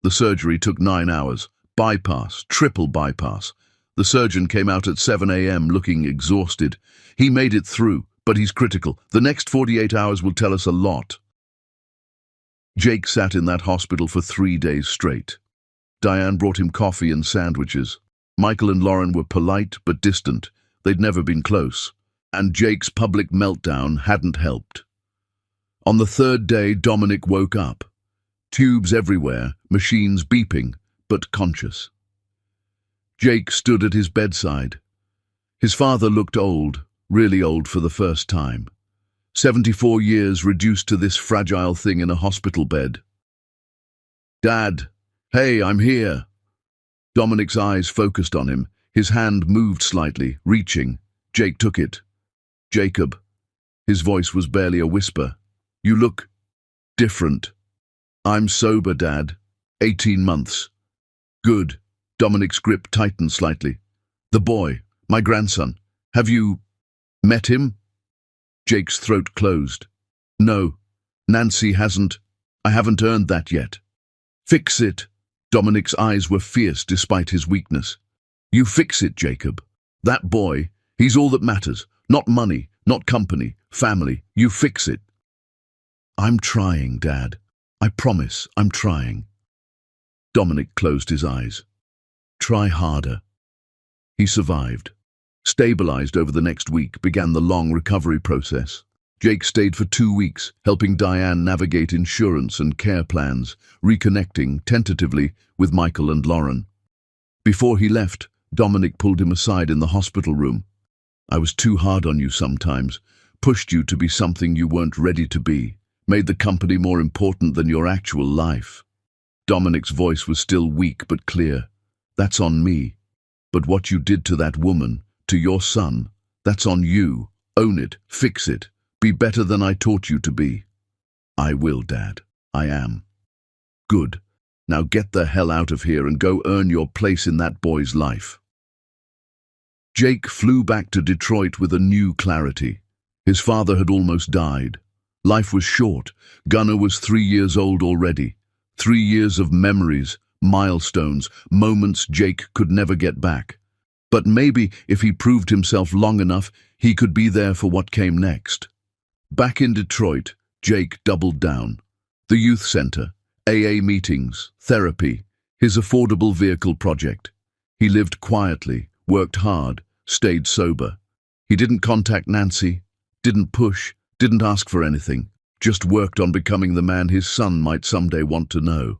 The surgery took 9 hours. Bypass, triple bypass. The surgeon came out at 7 a.m. looking exhausted. He made it through, but he's critical. The next 48 hours will tell us a lot. Jake sat in that hospital for 3 days straight. Diane brought him coffee and sandwiches. Michael and Lauren were polite but distant. They'd never been close. And Jake's public meltdown hadn't helped. On the third day, Dominic woke up. Tubes everywhere, machines beeping, but conscious. Jake stood at his bedside. His father looked old, really old for the first time. 74 years reduced to this fragile thing in a hospital bed. Dad, hey, I'm here. Dominic's eyes focused on him. His hand moved slightly, reaching. Jake took it. Jacob. His voice was barely a whisper. You look different. I'm sober, Dad. 18 months. Good. Dominic's grip tightened slightly. The boy, my grandson. Have you met him? Jake's throat closed. No, Nancy hasn't. I haven't earned that yet. Fix it. Dominic's eyes were fierce despite his weakness. You fix it, Jacob. That boy, he's all that matters. Not money, not company, family. You fix it. I'm trying, Dad. I promise, I'm trying. Dominic closed his eyes. Try harder. He survived. Stabilized over the next week, began the long recovery process. Jake stayed for 2 weeks, helping Diane navigate insurance and care plans, reconnecting, tentatively, with Michael and Lauren. Before he left, Dominic pulled him aside in the hospital room. I was too hard on you sometimes, pushed you to be something you weren't ready to be, made the company more important than your actual life. Dominic's voice was still weak but clear. That's on me. But what you did to that woman, to your son, that's on you. Own it, fix it, be better than I taught you to be. I will, Dad. I am. Good. Now get the hell out of here and go earn your place in that boy's life. Jake flew back to Detroit with a new clarity. His father had almost died. Life was short. Gunnar was 3 years old already. 3 years of memories, milestones, moments Jake could never get back. But maybe if he proved himself long enough, he could be there for what came next. Back in Detroit, Jake doubled down. The youth center, AA meetings, therapy, his affordable vehicle project. He lived quietly, worked hard, stayed sober. He didn't contact Nancy, didn't push, didn't ask for anything, just worked on becoming the man his son might someday want to know.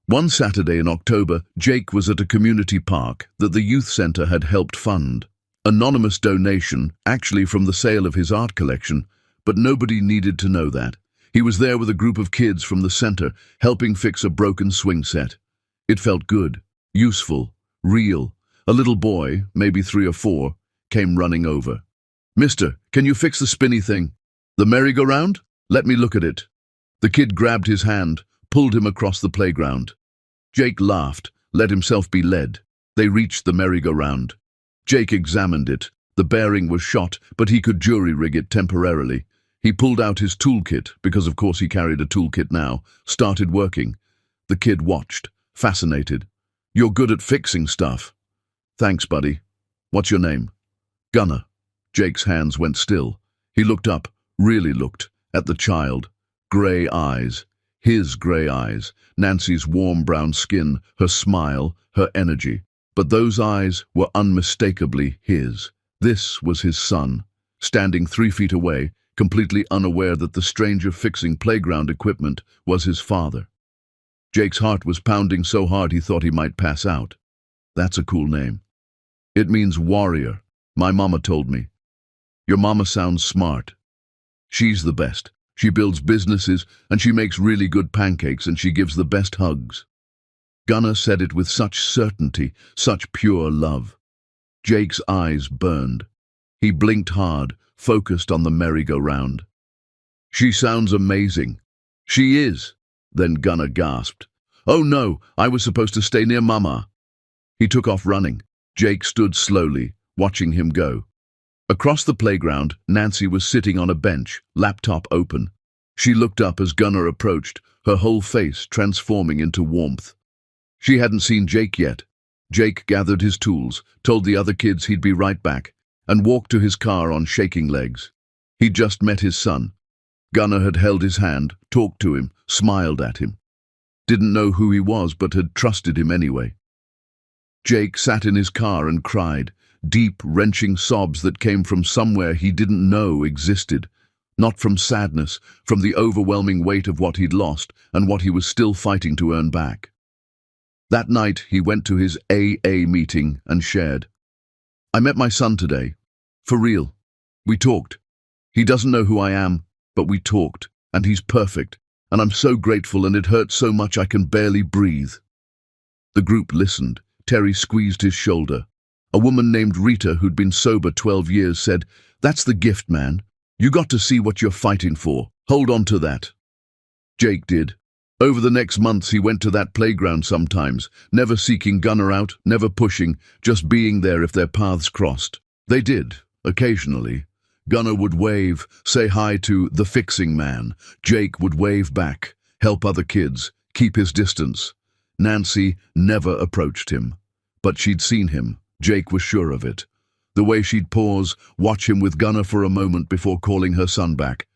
One Saturday in October, Jake was at a community park that the youth center had helped fund. Anonymous donation, actually from the sale of his art collection, but nobody needed to know that. He was there with a group of kids from the center, helping fix a broken swing set. It felt good, useful, real. A little boy, maybe 3 or 4, came running over. "Mister, can you fix the spinny thing? The merry-go-round? Let me look at it." The kid grabbed his hand, pulled him across the playground. Jake laughed, let himself be led. They reached the merry-go-round. Jake examined it. The bearing was shot, but he could jury-rig it temporarily. He pulled out his toolkit, because of course he carried a toolkit now, started working. The kid watched, fascinated. "You're good at fixing stuff." "Thanks, buddy. What's your name?" "Gunnar." Jake's hands went still. He looked up, really looked, at the child. Grey eyes. His grey eyes. Nancy's warm brown skin, her smile, her energy. But those eyes were unmistakably his. This was his son, standing 3 feet away, completely unaware that the stranger fixing playground equipment was his father. Jake's heart was pounding so hard he thought he might pass out. "That's a cool name." "It means warrior. My mama told me." "Your mama sounds smart." "She's the best. She builds businesses, and she makes really good pancakes, and she gives the best hugs." Gunnar said it with such certainty, such pure love. Jake's eyes burned. He blinked hard, focused on the merry-go-round. "She sounds amazing." "She is." Then Gunnar gasped. "Oh no, I was supposed to stay near Mama." He took off running. Jake stood slowly, watching him go. Across the playground, Nancy was sitting on a bench, laptop open. She looked up as Gunnar approached, her whole face transforming into warmth. She hadn't seen Jake yet. Jake gathered his tools, told the other kids he'd be right back, and walked to his car on shaking legs. He'd just met his son. Gunnar had held his hand, talked to him, smiled at him. Didn't know who he was, but had trusted him anyway. Jake sat in his car and cried, deep, wrenching sobs that came from somewhere he didn't know existed. Not from sadness, from the overwhelming weight of what he'd lost and what he was still fighting to earn back. That night, he went to his AA meeting and shared. "I met my son today. For real. We talked. He doesn't know who I am, but we talked, and he's perfect, and I'm so grateful, and it hurts so much I can barely breathe." The group listened. Terry squeezed his shoulder. A woman named Rita, who'd been sober 12 years, said, "That's the gift, man. You got to see what you're fighting for. Hold on to that." Jake did. Over the next months, he went to that playground sometimes, never seeking Gunnar out, never pushing, just being there if their paths crossed. They did, occasionally. Gunnar would wave, say hi to the fixing man. Jake would wave back, help other kids, keep his distance. Nancy never approached him. But she'd seen him. Jake was sure of it. The way she'd pause, watch him with Gunnar for a moment before calling her son back.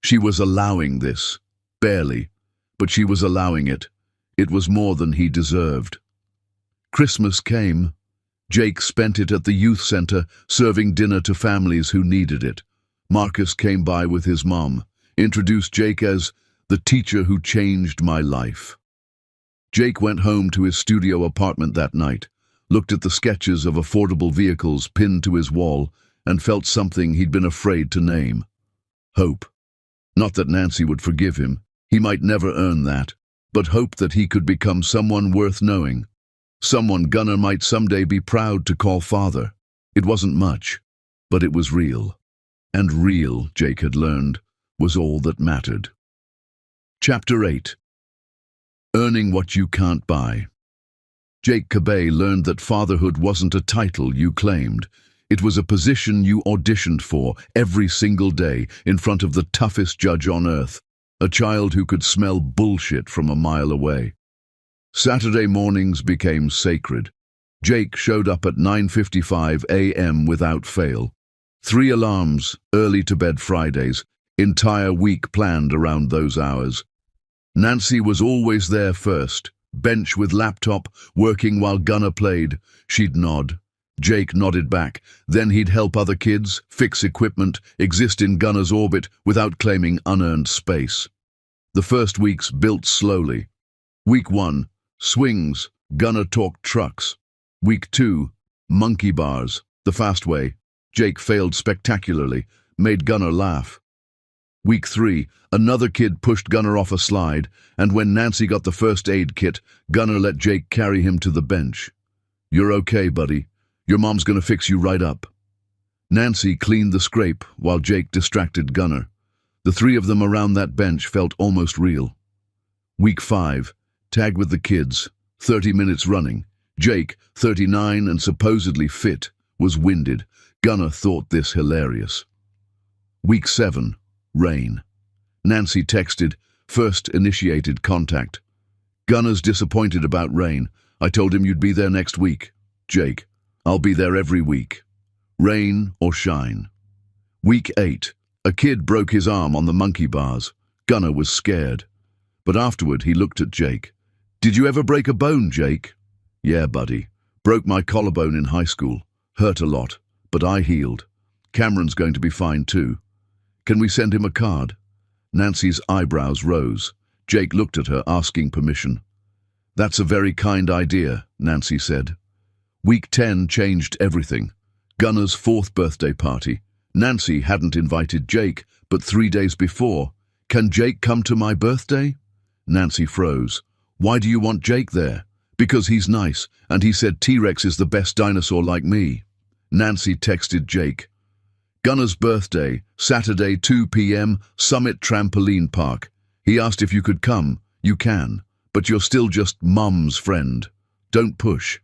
She was allowing this. Barely. But she was allowing it. It was more than he deserved. Christmas came. Jake spent it at the youth center, serving dinner to families who needed it. Marcus came by with his mom, introduced Jake as the teacher who changed my life. Jake went home to his studio apartment that night, looked at the sketches of affordable vehicles pinned to his wall, and felt something he'd been afraid to name. Hope. Not that Nancy would forgive him. He might never earn that, but hope that he could become someone worth knowing. Someone Gunnar might someday be proud to call father. It wasn't much, but it was real. And real, Jake had learned, was all that mattered. Chapter 8. Earning what you can't buy. Jake Cabay learned that fatherhood wasn't a title you claimed. It was a position you auditioned for every single day in front of the toughest judge on earth, a child who could smell bullshit from a mile away. Saturday mornings became sacred. Jake showed up at 9:55 a.m. without fail. 3 alarms, early to bed Fridays, entire week planned around those hours. Nancy was always there first, bench with laptop, working while Gunnar played. She'd nod. Jake nodded back. Then he'd help other kids, fix equipment, exist in Gunnar's orbit without claiming unearned space. The first weeks built slowly. Week 1, swings, Gunnar talked trucks. Week 2, monkey bars, the fast way. Jake failed spectacularly, made Gunnar laugh. Week 3, another kid pushed Gunnar off a slide, and when Nancy got the first aid kit, Gunnar let Jake carry him to the bench. "You're okay, buddy. Your mom's gonna fix you right up." Nancy cleaned the scrape while Jake distracted Gunnar. The 3 of them around that bench felt almost real. Week 5, tag with the kids, 30 minutes running. Jake, 39 and supposedly fit, was winded. Gunnar thought this hilarious. Week 7, rain. Nancy texted, first initiated contact. "Gunnar's disappointed about rain. I told him you'd be there next week." Jake, "I'll be there every week. Rain or shine." Week 8, a kid broke his arm on the monkey bars. Gunnar was scared. But afterward he looked at Jake. "Did you ever break a bone, Jake?" "Yeah, buddy. Broke my collarbone in high school. Hurt a lot, but I healed. Cameron's going to be fine too. Can we send him a card?" Nancy's eyebrows rose. Jake looked at her, asking permission. "That's a very kind idea," Nancy said. Week 10 changed everything. Gunnar's 4th birthday party. Nancy hadn't invited Jake, but 3 days before. "Can Jake come to my birthday?" Nancy froze. "Why do you want Jake there?" "Because he's nice, and he said T-Rex is the best dinosaur like me." Nancy texted Jake. "Gunnar's birthday, Saturday 2 p.m, Summit Trampoline Park. He asked if you could come. You can, but you're still just Mum's friend. Don't push."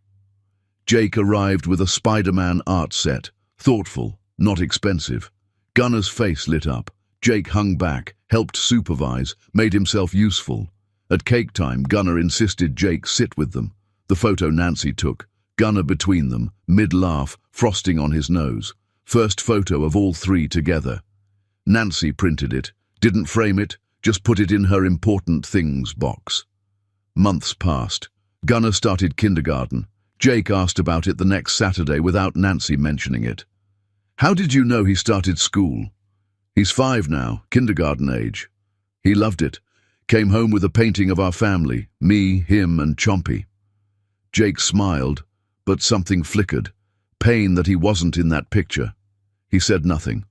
Jake arrived with a Spider-Man art set. Thoughtful, not expensive. Gunnar's face lit up. Jake hung back, helped supervise, made himself useful. At cake time, Gunnar insisted Jake sit with them. The photo Nancy took, Gunnar between them, mid-laugh, frosting on his nose. First photo of all 3 together. Nancy printed it, didn't frame it, just put it in her important things box. Months passed. Gunnar started kindergarten. Jake asked about it the next Saturday without Nancy mentioning it. "How did you know he started school?" "He's 5 now, kindergarten age. He loved it. Came home with a painting of our family, me, him, and Chompy." Jake smiled, but something flickered. Pain that he wasn't in that picture. He said nothing.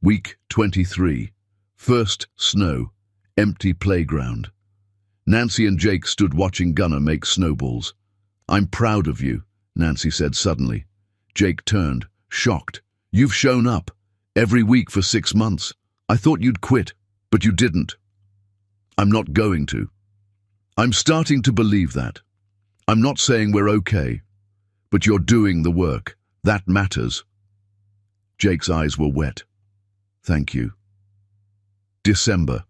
Week 23. First snow. Empty playground. Nancy and Jake stood watching Gunnar make snowballs. "I'm proud of you," Nancy said suddenly. Jake turned, shocked. "You've shown up. Every week for 6 months. I thought you'd quit, but you didn't." "I'm not going to. I'm starting to believe that. I'm not saying we're okay, but you're doing the work. That matters." Jake's eyes were wet. "Thank you." December.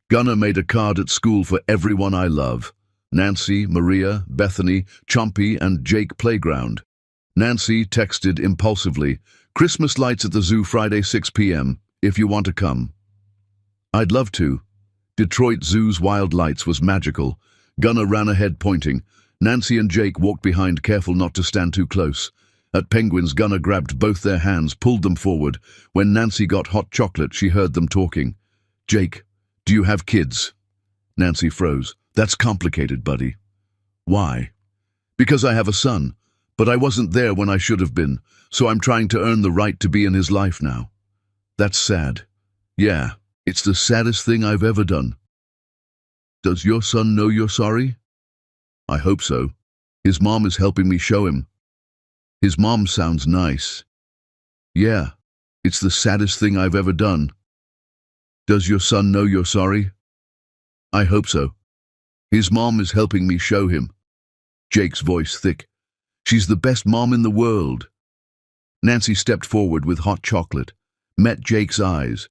Gunnar made a card at school for everyone I love. Nancy, Maria, Bethany, Chompy, and Jake Playground. Nancy texted impulsively, "Christmas lights at the zoo Friday 6 p.m. if you want to come." "I'd love to." Detroit Zoo's wild lights was magical. Gunnar ran ahead pointing. Nancy and Jake walked behind, careful not to stand too close. At Penguins, Gunnar grabbed both their hands, pulled them forward. When Nancy got hot chocolate, she heard them talking. "Jake, do you have kids?" Nancy froze. "That's complicated, buddy." "Why?" "Because I have a son, but I wasn't there when I should have been, so I'm trying to earn the right to be in his life now." "That's sad." "Yeah. It's the saddest thing I've ever done." "Does your son know you're sorry?" "I hope so. His mom is helping me show him." "His mom sounds nice." "Yeah, it's the saddest thing I've ever done." "Does your son know you're sorry?" "I hope so. His mom is helping me show him." Jake's voice thick. "She's the best mom in the world." Nancy stepped forward with hot chocolate, met Jake's eyes.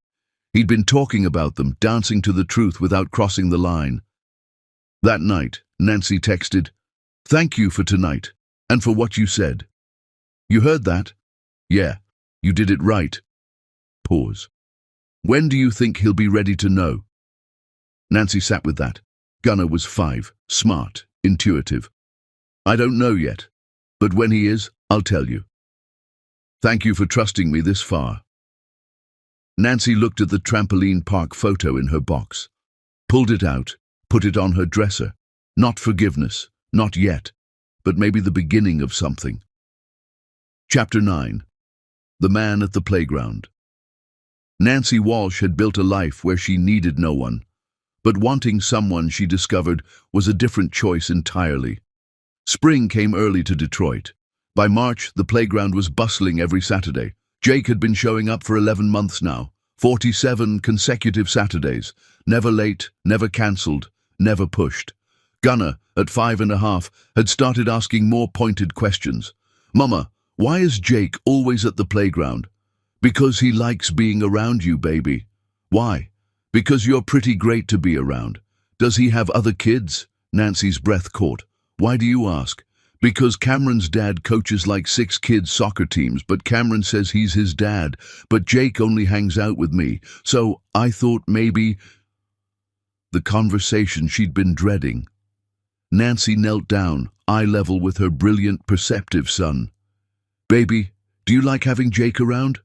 He'd been talking about them, dancing to the truth without crossing the line. That night, Nancy texted. Thank you for tonight, and for what you said. You heard that? Yeah, you did it right. Pause. When do you think he'll be ready to know? Nancy sat with that. Gunnar was 5, smart, intuitive. I don't know yet, but when he is, I'll tell you. Thank you for trusting me this far. Nancy looked at the trampoline park photo in her box, pulled it out, put it on her dresser. Not forgiveness, not yet, but maybe the beginning of something. Chapter 9. The Man at the Playground. Nancy Walsh had built a life where she needed no one, but wanting someone, she discovered, was a different choice entirely. Spring came early to Detroit. By March, the playground was bustling every Saturday. Jake had been showing up for 11 months now, 47 consecutive Saturdays, never late, never cancelled, never pushed. Gunnar, at 5.5, had started asking more pointed questions. Mama, why is Jake always at the playground? Because he likes being around you, baby. Why? Because you're pretty great to be around. Does he have other kids? Nancy's breath caught. Why do you ask? Because Cameron's dad coaches like 6 kids' soccer teams, but Cameron says he's his dad, but Jake only hangs out with me, so I thought maybe... The conversation she'd been dreading. Nancy knelt down, eye level with her brilliant, perceptive son. Baby, do you like having Jake around?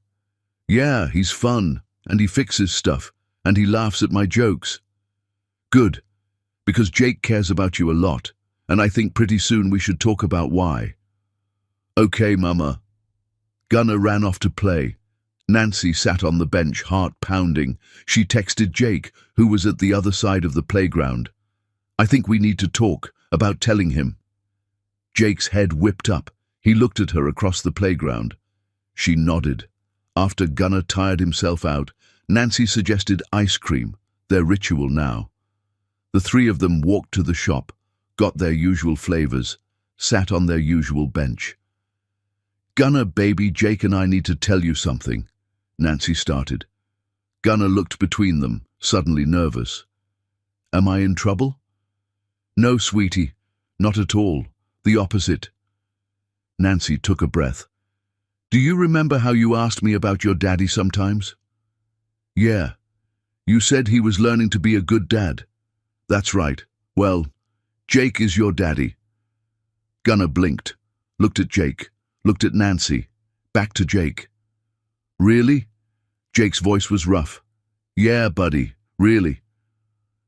Yeah, he's fun, and he fixes stuff, and he laughs at my jokes. Good, because Jake cares about you a lot, and I think pretty soon we should talk about why. Okay, Mama. Gunnar ran off to play. Nancy sat on the bench, heart pounding. She texted Jake, who was at the other side of the playground. I think we need to talk about telling him. Jake's head whipped up. He looked at her across the playground. She nodded. After Gunnar tired himself out, Nancy suggested ice cream, their ritual now. The 3 of them walked to the shop, got their usual flavors, sat on their usual bench. Gunnar, baby, Jake and I need to tell you something, Nancy started. Gunnar looked between them, suddenly nervous. Am I in trouble? No, sweetie, not at all. The opposite. Nancy took a breath. Do you remember how you asked me about your daddy sometimes? Yeah. You said he was learning to be a good dad. That's right. Well, Jake is your daddy. Gunnar blinked, looked at Jake, looked at Nancy, back to Jake. Really? Jake's voice was rough. Yeah, buddy, really.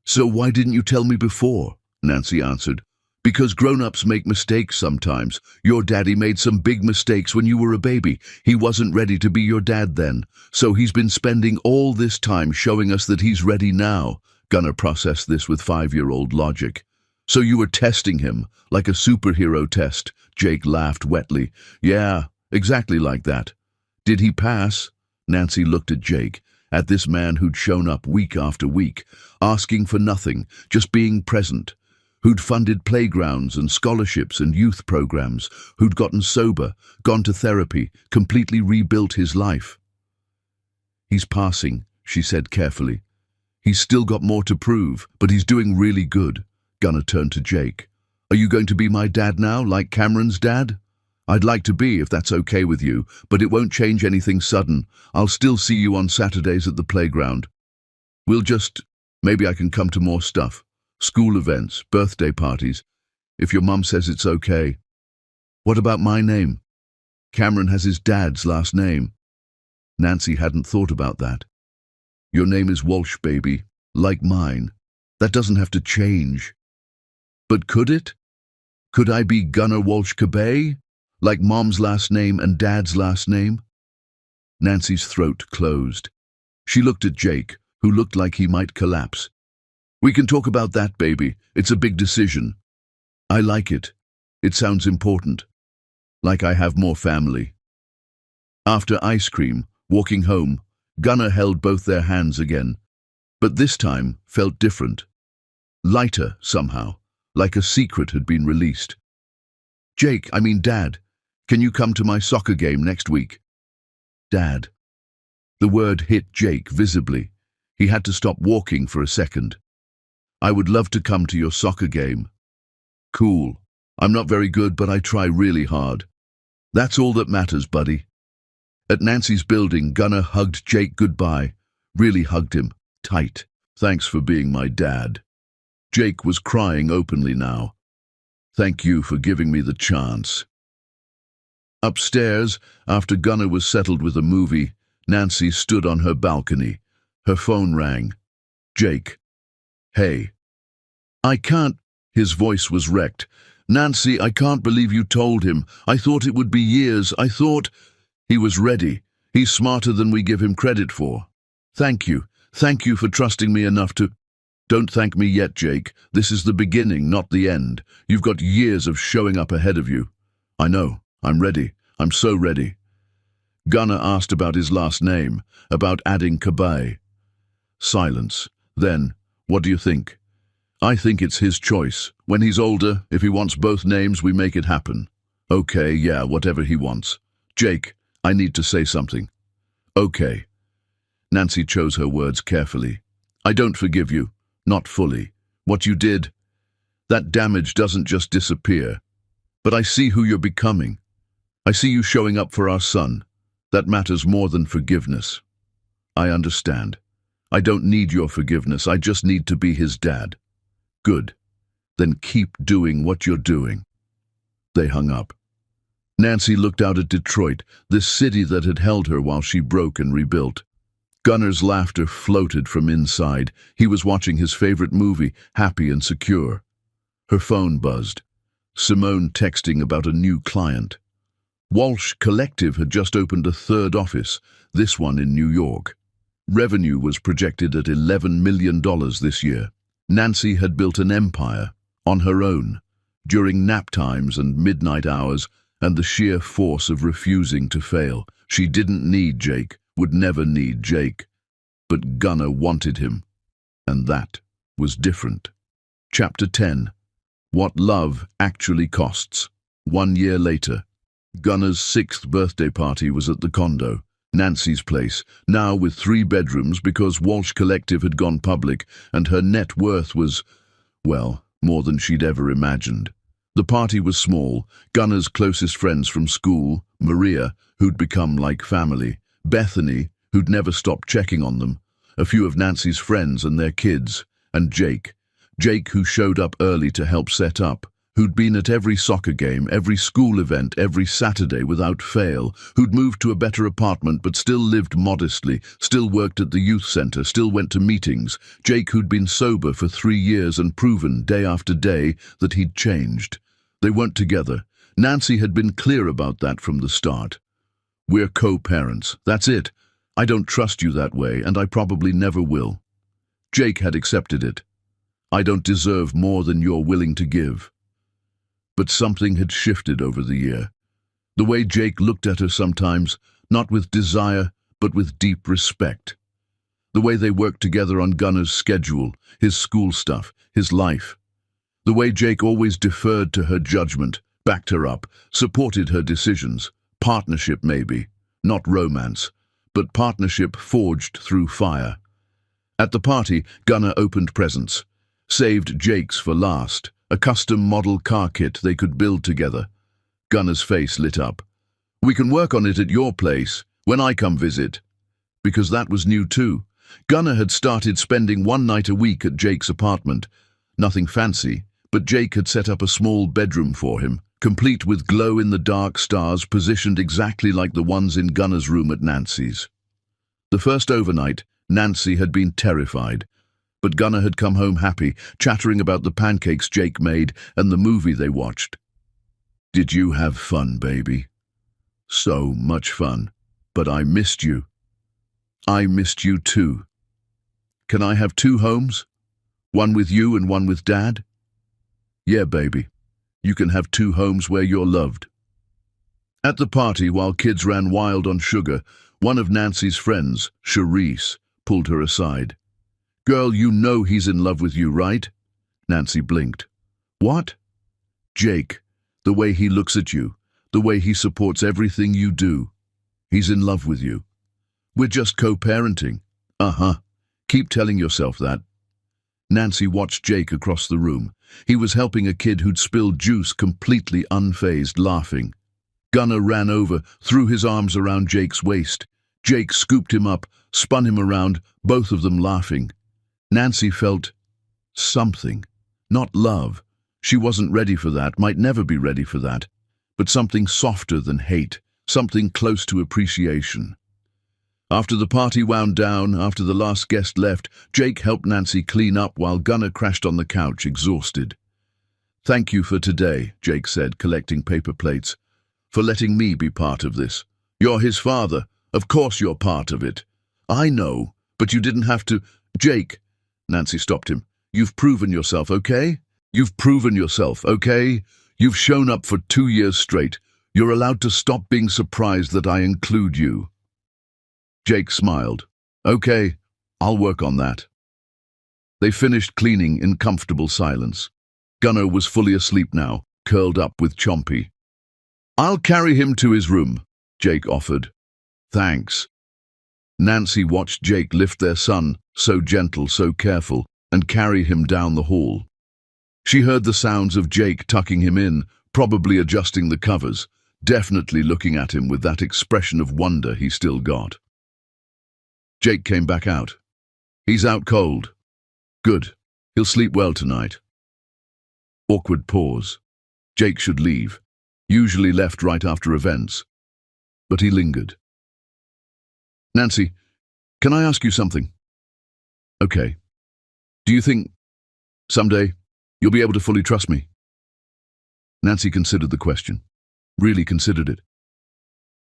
So why didn't you tell me before? Nancy answered. Because grown-ups make mistakes sometimes. Your daddy made some big mistakes when you were a baby. He wasn't ready to be your dad then. So he's been spending all this time showing us that he's ready now. Gunnar processed this with 5-year-old logic. So you were testing him, like a superhero test. Jake laughed wetly. Yeah, exactly like that. Did he pass? Nancy looked at Jake, at this man who'd shown up week after week, asking for nothing, just being present. Who'd funded playgrounds and scholarships and youth programs, who'd gotten sober, gone to therapy, completely rebuilt his life. He's passing, she said carefully. He's still got more to prove, but he's doing really good. Gunnar turned to Jake. Are you going to be my dad now, like Cameron's dad? I'd like to be, if that's okay with you, but it won't change anything sudden. I'll still see you on Saturdays at the playground. Maybe I can come to more stuff. School events, birthday parties, if your mum says it's okay. What about my name? Cameron has his dad's last name. Nancy hadn't thought about that. Your name is Walsh, baby, like mine. That doesn't have to change. But could it? Could I be Gunnar Walsh Cabay, like Mom's last name and Dad's last name? Nancy's throat closed. She looked at Jake, who looked like he might collapse. We can talk about that, baby. It's a big decision. I like it. It sounds important. Like I have more family. After ice cream, walking home, Gunnar held both their hands again, but this time felt different. Lighter, somehow, like a secret had been released. Dad, can you come to my soccer game next week? Dad. The word hit Jake visibly. He had to stop walking for a second. I would love to come to your soccer game. Cool. I'm not very good, but I try really hard. That's all that matters, buddy. At Nancy's building, Gunnar hugged Jake goodbye. Really hugged him. Tight. Thanks for being my dad. Jake was crying openly now. Thank you for giving me the chance. Upstairs, after Gunnar was settled with a movie, Nancy stood on her balcony. Her phone rang. Jake. Hey. I can't. His voice was wrecked. Nancy, I can't believe you told him. I thought it would be years. I thought... He was ready. He's smarter than we give him credit for. Thank you. Thank you for trusting me enough to... Don't thank me yet, Jake. This is the beginning, not the end. You've got years of showing up ahead of you. I know. I'm ready. I'm so ready. Gunnar asked about his last name, about adding Kabay. Silence. Then, what do you think? I think it's his choice. When he's older, if he wants both names, we make it happen. Okay, yeah, whatever he wants. Jake, I need to say something. Okay. Nancy chose her words carefully. I don't forgive you. Not fully. What you did, that damage doesn't just disappear. But I see who you're becoming. I see you showing up for our son. That matters more than forgiveness. I understand. I don't need your forgiveness. I just need to be his dad. Good. Then keep doing what you're doing. They hung up. Nancy looked out at Detroit, this city that had held her while she broke and rebuilt. Gunnar's laughter floated from inside. He was watching his favorite movie, happy and secure. Her phone buzzed. Simone texting about a new client. Walsh Collective had just opened a third office, this one in New York. Revenue was projected at $11 million this year. Nancy had built an empire, on her own, during nap times and midnight hours, and the sheer force of refusing to fail. She didn't need Jake, would never need Jake. But Gunnar wanted him, and that was different. Chapter 10. What Love Actually Costs. 1 year later. Gunnar's 6th birthday party was at the condo, Nancy's place, now with 3 bedrooms because Walsh Collective had gone public and her net worth was, well, more than she'd ever imagined. The party was small. Gunnar's closest friends from school, Maria, who'd become like family, Bethany, who'd never stopped checking on them, a few of Nancy's friends and their kids, and Jake, who showed up early to help set up, who'd been at every soccer game, every school event, every Saturday without fail, who'd moved to a better apartment but still lived modestly, still worked at the youth center, still went to meetings, Jake who'd been sober for 3 years and proven day after day that he'd changed. They weren't together. Nancy had been clear about that from the start. We're co-parents, that's it. I don't trust you that way, and I probably never will. Jake had accepted it. I don't deserve more than you're willing to give. But something had shifted over the year. The way Jake looked at her sometimes, not with desire, but with deep respect. The way they worked together on Gunnar's schedule, his school stuff, his life. The way Jake always deferred to her judgment, backed her up, supported her decisions. Partnership maybe, not romance, but partnership forged through fire. At the party, Gunnar opened presents, saved Jake's for last, a custom model car kit they could build together. Gunnar's face lit up. We can work on it at your place, when I come visit. Because that was new too. Gunnar had started spending 1 night a week at Jake's apartment. Nothing fancy, but Jake had set up a small bedroom for him, complete with glow-in-the-dark stars positioned exactly like the ones in Gunnar's room at Nancy's. The first overnight, Nancy had been terrified, but Gunnar had come home happy, chattering about the pancakes Jake made and the movie they watched. Did you have fun, baby? So much fun, but I missed you. I missed you too. Can I have 2 homes? One with you and one with Dad? Yeah, baby. You can have 2 homes where you're loved. At the party, while kids ran wild on sugar, one of Nancy's friends, Charisse, pulled her aside. Girl, you know he's in love with you, right? Nancy blinked. What? Jake, the way he looks at you, the way he supports everything you do. He's in love with you. We're just co-parenting. Uh-huh. Keep telling yourself that. Nancy watched Jake across the room. He was helping a kid who'd spilled juice, completely unfazed, laughing. Gunnar ran over, threw his arms around Jake's waist. Jake scooped him up, spun him around, both of them laughing. Nancy felt something. Not love. She wasn't ready for that, might never be ready for that. But something softer than hate, something close to appreciation. After the party wound down, after the last guest left, Jake helped Nancy clean up while Gunnar crashed on the couch, exhausted. "Thank you for today," Jake said, collecting paper plates. "For letting me be part of this. You're his father. Of course you're part of it." "I know, but you didn't have to—" "Jake," Nancy stopped him. "You've proven yourself, okay? You've proven yourself, okay? You've shown up for 2 years straight. You're allowed to stop being surprised that I include you." Jake smiled. "Okay, I'll work on that." They finished cleaning in comfortable silence. Gunnar was fully asleep now, curled up with Chompy. "I'll carry him to his room," Jake offered. "Thanks." Nancy watched Jake lift their son, so gentle, so careful, and carry him down the hall. She heard the sounds of Jake tucking him in, probably adjusting the covers, definitely looking at him with that expression of wonder he still got. Jake came back out. "He's out cold." "Good. He'll sleep well tonight." Awkward pause. Jake should leave. Usually left right after events. But he lingered. "Nancy, can I ask you something?" "Okay. Do you think someday you'll be able to fully trust me?" Nancy considered the question. Really considered it.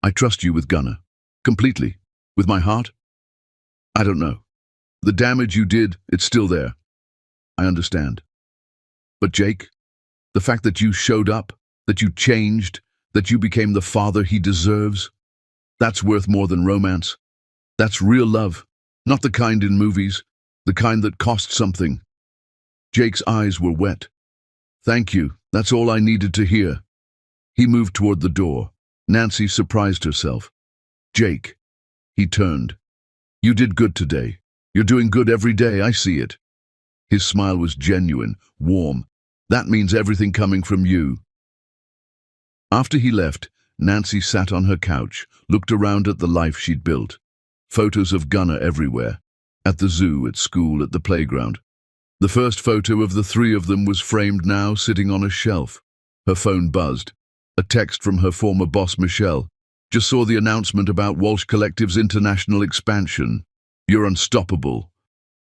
"I trust you with Gunnar. Completely. With my heart. I don't know. The damage you did, it's still there. I understand. But Jake, the fact that you showed up, that you changed, that you became the father he deserves, that's worth more than romance. That's real love, not the kind in movies, the kind that costs something." Jake's eyes were wet. "Thank you, that's all I needed to hear." He moved toward the door. Nancy surprised herself. "Jake." He turned. "You did good today. You're doing good every day, I see it." His smile was genuine, warm. "That means everything coming from you." After he left, Nancy sat on her couch, looked around at the life she'd built. Photos of Gunnar everywhere. At the zoo, at school, at the playground. The first photo of the three of them was framed now, sitting on a shelf. Her phone buzzed. A text from her former boss, Michelle. "Just saw the announcement about Walsh Collective's international expansion. You're unstoppable."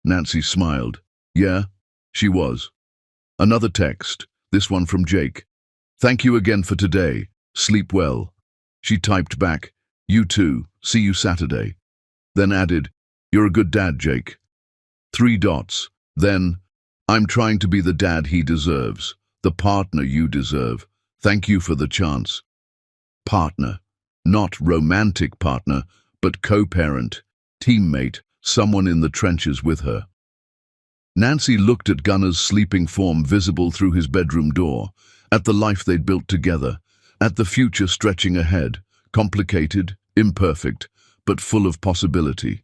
Nancy smiled. Yeah, she was. Another text, this one from Jake. "Thank you again for today. Sleep well." She typed back, "You too. See you Saturday." Then added, "You're a good dad, Jake." 3 dots. Then, "I'm trying to be the dad he deserves, the partner you deserve. Thank you for the chance." Partner. Not romantic partner, but co-parent, teammate, someone in the trenches with her. Nancy looked at Gunnar's sleeping form visible through his bedroom door, at the life they'd built together, at the future stretching ahead, complicated, imperfect, but full of possibility.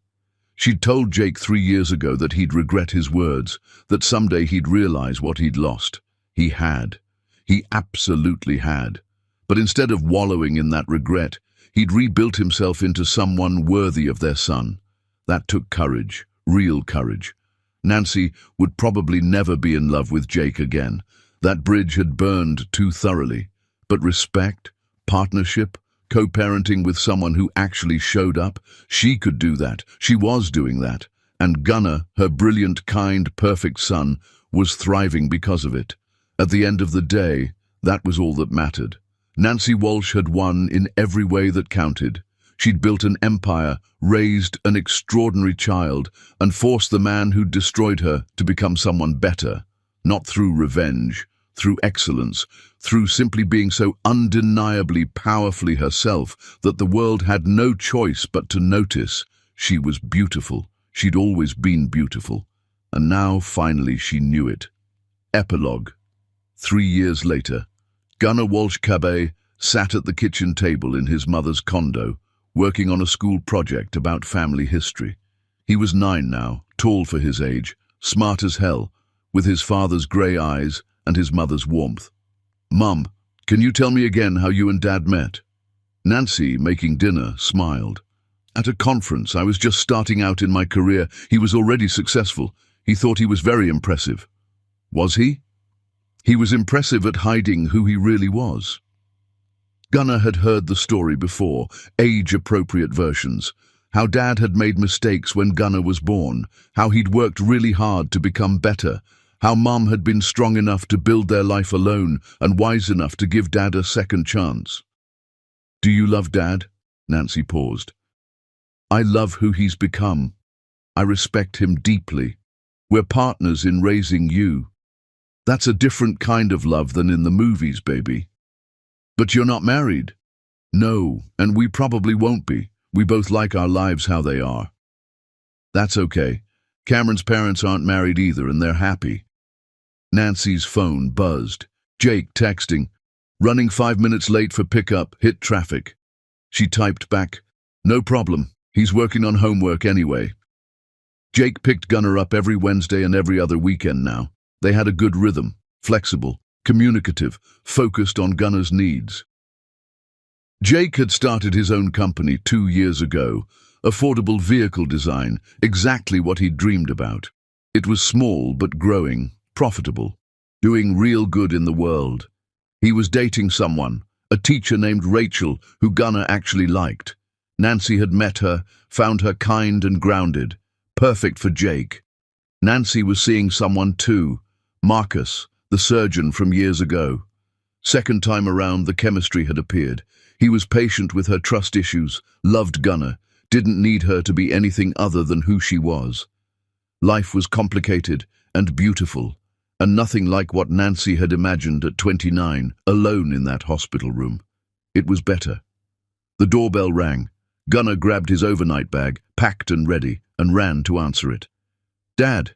She'd told Jake 3 years ago that he'd regret his words, that someday he'd realize what he'd lost. He had. He absolutely had. But instead of wallowing in that regret, he'd rebuilt himself into someone worthy of their son. That took courage, real courage. Nancy would probably never be in love with Jake again. That bridge had burned too thoroughly. But respect, partnership, co-parenting with someone who actually showed up, she could do that. She was doing that. And Gunnar, her brilliant, kind, perfect son, was thriving because of it. At the end of the day, that was all that mattered. Nancy Walsh had won in every way that counted. She'd built an empire, raised an extraordinary child, and forced the man who'd destroyed her to become someone better. Not through revenge, through excellence, through simply being so undeniably powerfully herself that the world had no choice but to notice. She was beautiful. She'd always been beautiful. And now, finally, she knew it. Epilogue. 3 years later, Gunnar Walsh Cabay sat at the kitchen table in his mother's condo, working on a school project about family history. He was 9 now, tall for his age, smart as hell, with his father's grey eyes and his mother's warmth. "Mum, can you tell me again how you and Dad met?" Nancy, making dinner, smiled. "At a conference. I was just starting out in my career. He was already successful. He thought he was very impressive." "Was he?" "He was impressive at hiding who he really was." Gunnar had heard the story before, age-appropriate versions. How Dad had made mistakes when Gunnar was born, how he'd worked really hard to become better, how Mum had been strong enough to build their life alone and wise enough to give Dad a second chance. "Do you love Dad?" Nancy paused. "I love who he's become. I respect him deeply. We're partners in raising you. That's a different kind of love than in the movies, baby." "But you're not married." "No, and we probably won't be. We both like our lives how they are." "That's okay. Cameron's parents aren't married either, and they're happy." Nancy's phone buzzed. Jake texting, "Running 5 minutes late for pickup, hit traffic." She typed back, "No problem. He's working on homework anyway." Jake picked Gunnar up every Wednesday and every other weekend now. They had a good rhythm, flexible, communicative, focused on Gunnar's needs. Jake had started his own company 2 years ago, affordable vehicle design, exactly what he'd dreamed about. It was small but growing, profitable, doing real good in the world. He was dating someone, a teacher named Rachel, who Gunnar actually liked. Nancy had met her, found her kind and grounded, perfect for Jake. Nancy was seeing someone too, Marcus, the surgeon from years ago. Second time around, the chemistry had appeared. He was patient with her trust issues, loved Gunnar, didn't need her to be anything other than who she was. Life was complicated and beautiful, and nothing like what Nancy had imagined at 29, alone in that hospital room. It was better. The doorbell rang. Gunnar grabbed his overnight bag, packed and ready, and ran to answer it. "Dad."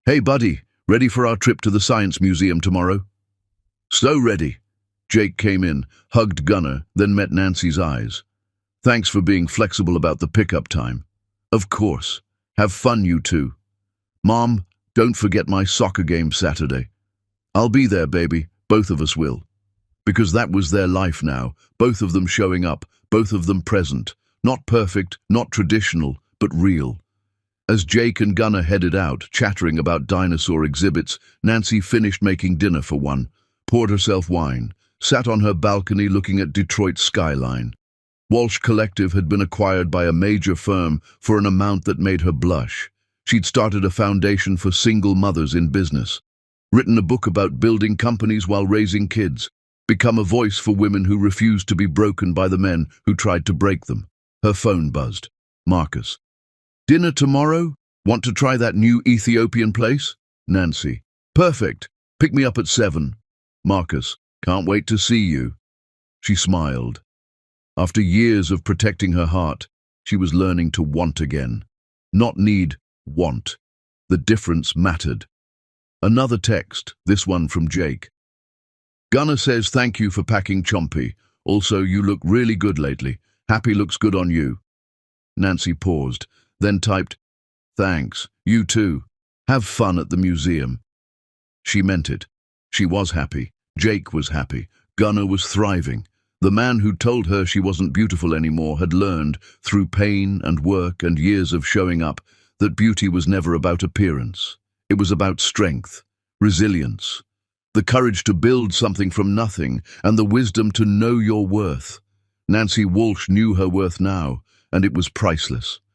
"Hey, buddy, ready for our trip to the Science Museum tomorrow?" "So ready." Jake came in, hugged Gunnar, then met Nancy's eyes. "Thanks for being flexible about the pickup time." "Of course. Have fun, you two." "Mom, don't forget my soccer game Saturday." "I'll be there, baby. Both of us will." Because that was their life now, both of them showing up, both of them present. Not perfect, not traditional, but real. As Jake and Gunnar headed out, chattering about dinosaur exhibits, Nancy finished making dinner for one, poured herself wine, sat on her balcony looking at Detroit's skyline. Walsh Collective had been acquired by a major firm for an amount that made her blush. She'd started a foundation for single mothers in business, written a book about building companies while raising kids, become a voice for women who refused to be broken by the men who tried to break them. Her phone buzzed. Marcus. "Dinner tomorrow? Want to try that new Ethiopian place?" Nancy. "Perfect. Pick me up at 7. Marcus. "Can't wait to see you." She smiled. After years of protecting her heart, she was learning to want again. Not need, want. The difference mattered. Another text, this one from Jake. "Gunnar says thank you for packing Chompy. Also, you look really good lately. Happy looks good on you." Nancy paused, then typed, "Thanks, you too. Have fun at the museum." She meant it. She was happy. Jake was happy. Gunnar was thriving. The man who told her she wasn't beautiful anymore had learned, through pain and work and years of showing up, that beauty was never about appearance. It was about strength, resilience, the courage to build something from nothing, and the wisdom to know your worth. Nancy Walsh knew her worth now, and it was priceless.